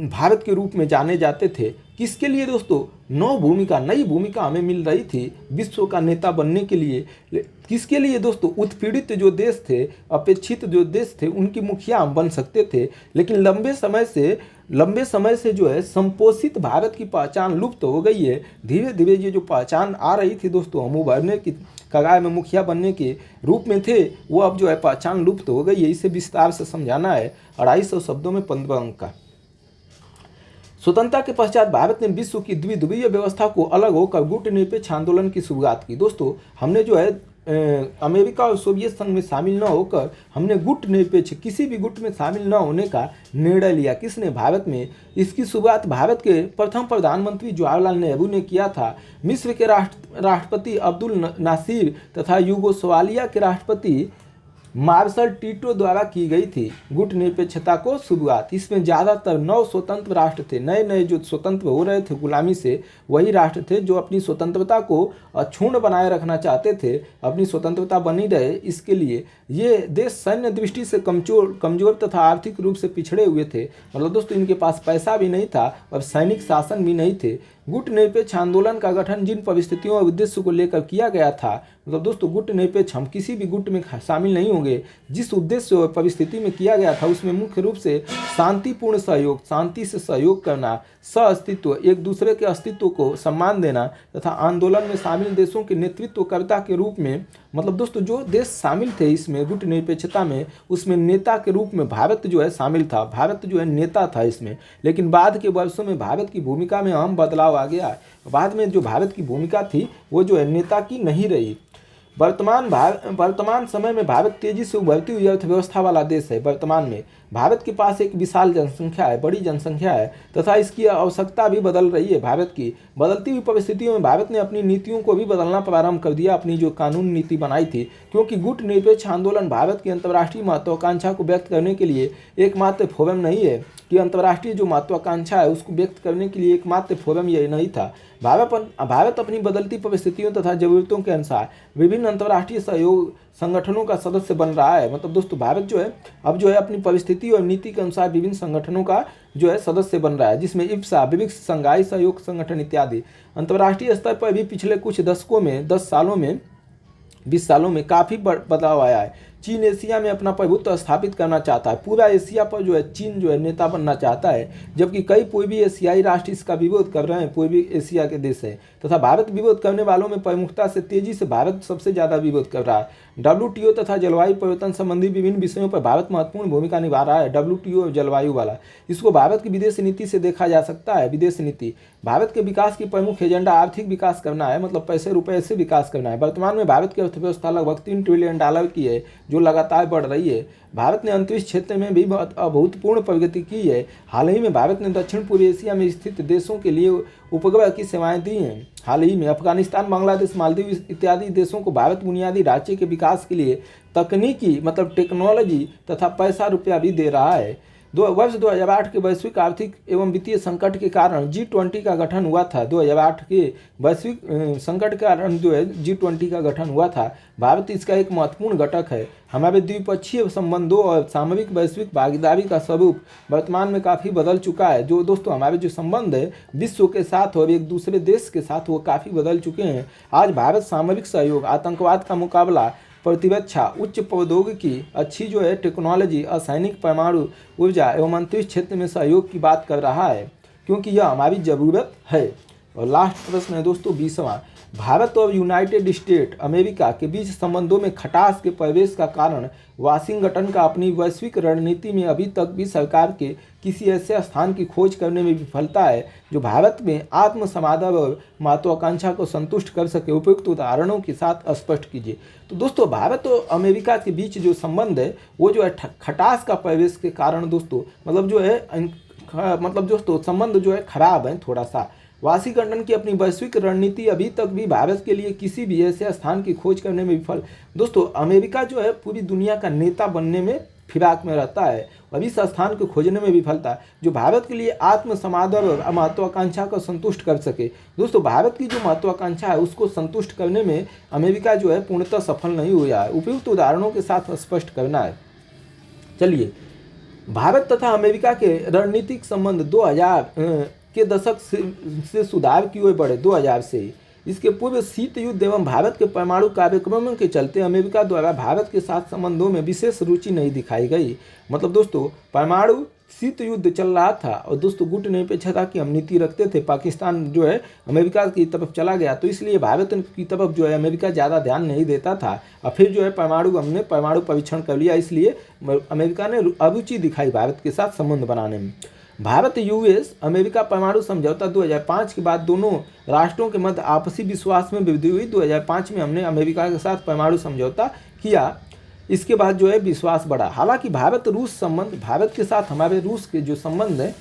[SPEAKER 1] भारत के रूप में जाने जाते थे। किसके लिए दोस्तों? नई भूमिका हमें मिल रही थी विश्व का नेता बनने के लिए। किसके लिए दोस्तों? उत्पीड़ित जो देश थे, अपेक्षित जो देश थे, उनकी मुखिया हम बन सकते थे। लेकिन लंबे समय से जो है संपोषित भारत की पहचान लुप्त हो गई है। धीरे धीरे ये जो पहचान आ रही थी दोस्तों, हम उभरने की कगार में मुखिया बनने के रूप में थे, वो अब जो है पहचान लुप्त हो गई है। इसे विस्तार से समझाना है। 250 शब्दों में 15 अंक का। स्वतंत्रता के पश्चात भारत ने विश्व की द्विध्रुवीय व्यवस्था को अलग होकर गुट निरपेक्ष आंदोलन की शुरुआत की। दोस्तों, हमने जो है अमेरिका और सोवियत संघ में शामिल न होकर हमने गुट निरपेक्ष किसी भी गुट में शामिल न होने का निर्णय लिया। किसने? भारत में। इसकी शुरुआत भारत के प्रथम प्रधानमंत्री जवाहरलाल नेहरू ने किया था। मिस्र के राष्ट्रपति अब्दुल नासिर तथा यूगोस्लाविया के राष्ट्रपति मार्शल टीटो द्वारा की गई थी गुट निरपेक्षता को शुरुआत। इसमें ज़्यादातर 9 स्वतंत्र राष्ट्र थे। नए नए जो स्वतंत्र हो रहे थे गुलामी से, वही राष्ट्र थे जो अपनी स्वतंत्रता को अक्षुण्ण बनाए रखना चाहते थे। अपनी स्वतंत्रता बनी रहे, इसके लिए ये देश सैन्य दृष्टि से कमजोर तथा आर्थिक रूप से पिछड़े हुए थे। मतलब दोस्तों, इनके पास पैसा भी नहीं था और सैनिक शासन भी नहीं थे। गुट निरपेक्ष आंदोलन का गठन जिन परिस्थितियों और उद्देश्य को लेकर किया गया था, मतलब दोस्तों गुट निरपेक्ष, हम किसी भी गुट में शामिल नहीं होंगे, जिस उद्देश्य और परिस्थिति में किया गया था उसमें मुख्य रूप से शांतिपूर्ण सहयोग, शांति से सहयोग करना, सह अस्तित्व, एक दूसरे के अस्तित्व को सम्मान देना तथा आंदोलन में शामिल देशों के नेतृत्वकर्ता के रूप में, मतलब दोस्तों जो देश शामिल थे इसमें गुट निरपेक्षता में, उसमें नेता के रूप में भारत जो है शामिल था। भारत जो है नेता था इसमें। लेकिन बाद के वर्षों में भारत की भूमिका में अहम बदलाव आ गया। बाद में जो भारत की भूमिका थी वो जो है नेता की नहीं रही। वर्तमान समय में भारत तेजी से उभरती हुई अर्थव्यवस्था वाला देश है। वर्तमान में भारत के पास एक विशाल जनसंख्या है, बड़ी जनसंख्या है तथा इसकी आवश्यकता भी बदल रही है। भारत की बदलती हुई परिस्थितियों में भारत ने अपनी नीतियों को भी बदलना प्रारंभ कर दिया, अपनी जो कानून नीति बनाई थी, क्योंकि गुट निरपेक्ष आंदोलन भारत की अंतर्राष्ट्रीय महत्वाकांक्षा को व्यक्त करने के लिए एकमात्र फोरम नहीं है कि अंतर्राष्ट्रीय जो महत्वाकांक्षा है उसको व्यक्त करने के लिए एकमात्र फोरम यह नहीं था। भारत अपनी बदलती परिस्थितियों तथा जरूरतों के अनुसार विभिन्न अंतर्राष्ट्रीय सहयोग संगठनों का सदस्य बन रहा है। मतलब दोस्तों भारत जो है अब जो है अपनी परिस्थिति और नीति के अनुसार विभिन्न संगठनों का जो है सदस्य बन रहा है, जिसमें इब्सा, ब्रिक्स, संघाई सहयोग संगठन इत्यादि। अंतर्राष्ट्रीय स्तर पर भी पिछले कुछ दशकों में, 10 सालों में, 20 सालों में काफ़ी बदलाव आया है। चीन एशिया में अपना प्रभुत्व स्थापित करना चाहता है। पूरा एशिया पर जो है चीन जो है नेता बनना चाहता है, जबकि कई पूर्वी एशियाई राष्ट्र इसका विरोध कर रहे हैं। पूर्वी एशिया के देश है तथा भारत विरोध करने वालों में प्रमुखता से तेजी से भारत सबसे ज़्यादा विरोध कर रहा है। WTO तथा जलवायु परिवर्तन संबंधी विभिन्न विषयों पर भारत महत्वपूर्ण भूमिका निभा रहा है। WTO जलवायु वाला, इसको भारत की विदेश नीति से देखा जा सकता है। विदेश नीति भारत के विकास की प्रमुख एजेंडा आर्थिक विकास करना है, मतलब पैसे रुपए से विकास करना है। वर्तमान में भारत की अर्थव्यवस्था लगभग $3 ट्रिलियन की है, जो लगातार बढ़ रही है। भारत ने अंतरिक्ष क्षेत्र में भी अभूतपूर्ण प्रगति की है। हाल ही में भारत ने दक्षिण पूर्व एशिया में स्थित देशों के लिए उपग्रह की सेवाएं दी हैं। हाल ही में अफगानिस्तान, बांग्लादेश, मालदीव इत्यादि देशों को भारत बुनियादी ढांचे के विकास के लिए तकनीकी, मतलब टेक्नोलॉजी तथा पैसा रुपया भी दे रहा है। वर्ष 2008 के वैश्विक आर्थिक एवं वित्तीय संकट के कारण G20 का गठन हुआ था। 2008 के वैश्विक संकट के कारण जो है G20 का गठन हुआ था। भारत इसका एक महत्वपूर्ण घटक है। हमारे द्विपक्षीय संबंधों और सामरिक वैश्विक भागीदारी का स्वरूप वर्तमान में काफ़ी बदल चुका है। जो दोस्तों हमारे जो संबंध है विश्व के साथ और एक दूसरे देश के साथ, वो काफ़ी बदल चुके हैं। आज भारत सामरिक सहयोग, आतंकवाद का मुकाबला, प्रतिरक्षा, उच्च प्रौद्योगिकी, अच्छी जो है टेक्नोलॉजी, असैनिक परमाणु ऊर्जा एवं अंतरिक्ष क्षेत्र में सहयोग की बात कर रहा है, क्योंकि यह हमारी ज़रूरत है। और लास्ट प्रश्न है दोस्तों 20वां, भारत और यूनाइटेड स्टेट अमेरिका के बीच संबंधों में खटास के प्रवेश का कारण वाशिंगटन का अपनी वैश्विक रणनीति में अभी तक भी सरकार के किसी ऐसे स्थान की खोज करने में विफलता है जो भारत में आत्मसमाधान और महत्वाकांक्षा को संतुष्ट कर सके। उपयुक्त उदाहरणों के साथ स्पष्ट कीजिए। तो दोस्तों भारत और अमेरिका के बीच जो संबंध है वो जो है खटास का प्रवेश के कारण दोस्तों, मतलब जो है मतलब दोस्तों संबंध जो है खराब है थोड़ा सा। वाशिंगटन की अपनी वैश्विक रणनीति अभी तक भी भारत के लिए किसी भी ऐसे स्थान की खोज करने में विफल। दोस्तों अमेरिका जो है पूरी दुनिया का नेता बनने में फिराक में रहता है और इस स्थान को खोजने में विफलता जो भारत के लिए आत्मसमाधान और महत्वाकांक्षा को संतुष्ट कर सके। दोस्तों भारत की जो महत्वाकांक्षा है उसको संतुष्ट करने में अमेरिका जो है पूर्णतः सफल नहीं हुआ है। उपयुक्त उदाहरणों के साथ स्पष्ट करना है। चलिए, भारत तथा अमेरिका के रणनीतिक संबंध 2000 के दशक से सुधार की ओर बढ़े। 2000 से इसके पूर्व शीत युद्ध एवं भारत के परमाणु कार्यक्रमों के चलते अमेरिका द्वारा भारत के साथ संबंधों में विशेष रुचि नहीं दिखाई गई। मतलब दोस्तों परमाणु शीत युद्ध चल रहा था और दोस्तों गुट निरपेक्षता की हम नीति रखते थे। पाकिस्तान जो है अमेरिका की तरफ चला गया तो इसलिए भारत की तरफ जो है अमेरिका ज़्यादा ध्यान नहीं देता था। और फिर जो है हमने परमाणु परीक्षण कर लिया, इसलिए अमेरिका ने अरुचि दिखाई भारत के साथ संबंध बनाने में। भारत यूएस अमेरिका परमाणु समझौता 2005 के बाद दोनों राष्ट्रों के मध्य आपसी विश्वास में वृद्धि हुई। 2005 में हमने अमेरिका के साथ परमाणु समझौता किया, इसके बाद जो है विश्वास बढ़ा। हालांकि भारत रूस संबंध, भारत के साथ हमारे रूस के जो संबंध है,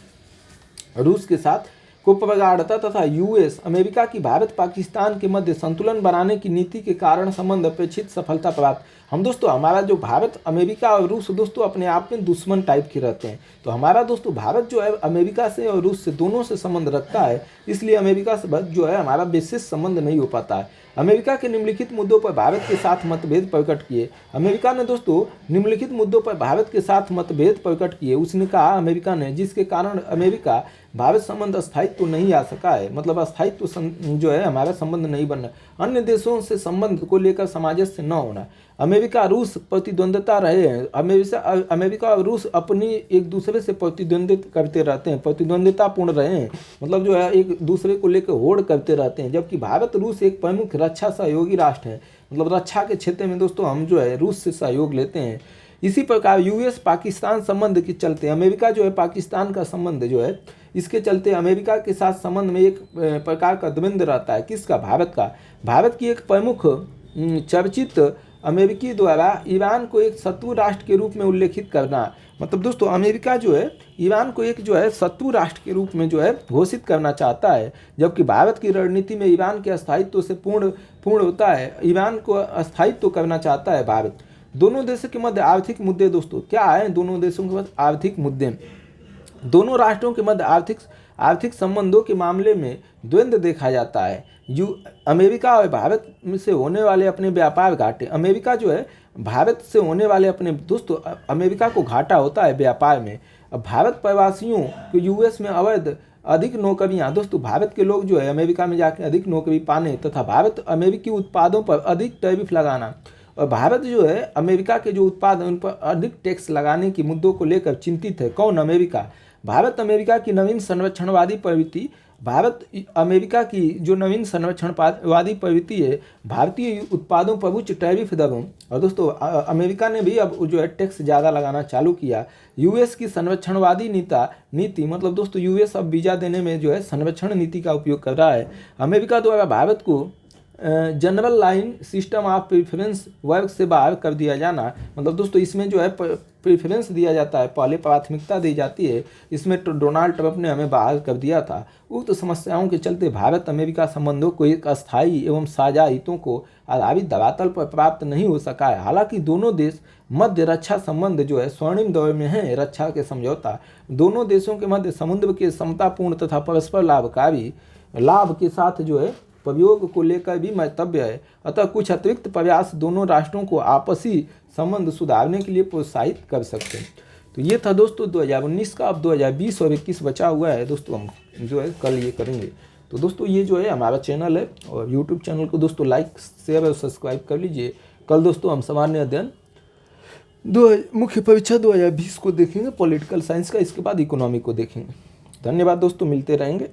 [SPEAKER 1] रूस के साथ को प्रगाढ़ता तथा यूएस अमेरिका की भारत पाकिस्तान के मध्य संतुलन बनाने की नीति के कारण संबंध अपेक्षित सफलता प्राप्त। हम दोस्तों, हमारा जो भारत अमेरिका और रूस दोस्तों अपने आप में दुश्मन टाइप के रहते हैं, तो हमारा दोस्तों भारत जो है अमेरिका से और रूस से दोनों से संबंध रखता है, इसलिए अमेरिका से जो है हमारा विशेष संबंध नहीं हो पाता है। अमेरिका के निम्नलिखित मुद्दों पर भारत के साथ मतभेद प्रकट किए। अमेरिका ने दोस्तों निम्नलिखित मुद्दों पर भारत के साथ मतभेद प्रकट किए। उसने कहा अमेरिका ने, जिसके कारण अमेरिका भारत संबंध स्थायित्व तो नहीं आ सका है, मतलब अस्थायित्व जो है हमारा संबंध नहीं बनना। अन्य देशों से संबंध को लेकर सामंजस्य न होना। अमेरिका रूस प्रतिद्वंद्विता रहे हैं, अमेरिका और रूस अपनी एक दूसरे से प्रतिद्वंदित करते रहते हैं, प्रतिद्वंदितापूर्ण रहे हैं, मतलब जो है एक दूसरे को लेकर होड़ करते रहते हैं। जबकि भारत रूस एक प्रमुख रक्षा सहयोगी राष्ट्र है, मतलब रक्षा के क्षेत्र में दोस्तों हम जो है रूस से सहयोग लेते हैं। इसी प्रकार यूएस पाकिस्तान संबंध के चलते अमेरिका जो है पाकिस्तान का संबंध जो है, इसके चलते अमेरिका के साथ संबंध में एक प्रकार का द्वंद्व रहता है। किसका? भारत का। भारत की एक प्रमुख चर्चित अमेरिकी द्वारा ईरान को एक शत्रु राष्ट्र के रूप में उल्लेखित करना, मतलब दोस्तों अमेरिका जो है ईरान को एक जो है शत्रु राष्ट्र के रूप में जो है घोषित करना चाहता है, जबकि भारत की रणनीति में ईरान के अस्थायित्व से पूर्ण होता है, ईरान को अस्थायित्व करना चाहता है भारत। दोनों देशों के मध्य आर्थिक मुद्दे दोस्तों क्या है? दोनों देशों के मध्य आर्थिक मुद्दे, दोनों राष्ट्रों के मध्य आर्थिक संबंधों के मामले में द्वंद्व देखा जाता है। अमेरिका और भारत से होने वाले अपने व्यापार घाटे, अमेरिका जो है भारत से होने वाले अपने दोस्तों अमेरिका को घाटा होता है व्यापार में। अब भारत प्रवासियों को यूएस में अवैध अधिक नौकरियां, दोस्तों भारत के लोग जो है अमेरिका में जाकर अधिक नौकरी पाने तथा भारत अमेरिकी उत्पादों पर अधिक टैरिफ लगाना, और भारत जो है अमेरिका के जो उत्पाद हैं उन पर अधिक टैक्स लगाने के मुद्दों को लेकर चिंतित है। कौन? अमेरिका। भारत अमेरिका की नवीन संरक्षणवादी प्रवृत्ति, भारत अमेरिका की जो नवीन संरक्षणवादी प्रवृत्ति है, भारतीय उत्पादों पर उच्च टैरिफ दरों, और दोस्तों अमेरिका ने भी अब जो है टैक्स ज़्यादा लगाना चालू किया। यूएस की संरक्षणवादी नीति, मतलब दोस्तों यूएस अब वीज़ा देने में जो है संरक्षण नीति का उपयोग कर रहा है। अमेरिका द्वारा भारत को general line system of preference work से बाहर कर दिया जाना, मतलब दोस्तों इसमें जो है प्रेफरेंस दिया जाता है, पहले प्राथमिकता दी जाती है, इसमें तो डोनाल्ड ट्रंप ने हमें बाहर कर दिया था। उक्त समस्याओं के चलते भारत अमेरिका संबंधों को एक अस्थायी एवं साझा हितों को आधारित धरातल पर प्राप्त नहीं हो सका है। हालांकि दोनों देश मध्य रक्षा संबंध जो है स्वर्णिम दौर में है। रक्षा के समझौता दोनों देशों के मध्य समुद्र के समतापूर्ण तथा परस्पर लाभकारी लाभ के साथ जो है प्रयोग को लेकर भी मंतव्य है। अतः कुछ अतिरिक्त प्रयास दोनों राष्ट्रों को आपसी संबंध सुधारने के लिए प्रोत्साहित कर सकते हैं। तो ये था दोस्तों 2019 का। अब 2020 और 21 बचा हुआ है दोस्तों, हम जो है कल ये करेंगे। तो दोस्तों ये जो है हमारा चैनल है, और यूट्यूब चैनल को दोस्तों लाइक शेयर और सब्सक्राइब कर लीजिए। कल दोस्तों हम सामान्य अध्ययन मुख्य परीक्षा 2020 को देखेंगे, पॉलिटिकल साइंस का, इसके बाद इकोनॉमी को देखेंगे। धन्यवाद दोस्तों, मिलते रहेंगे।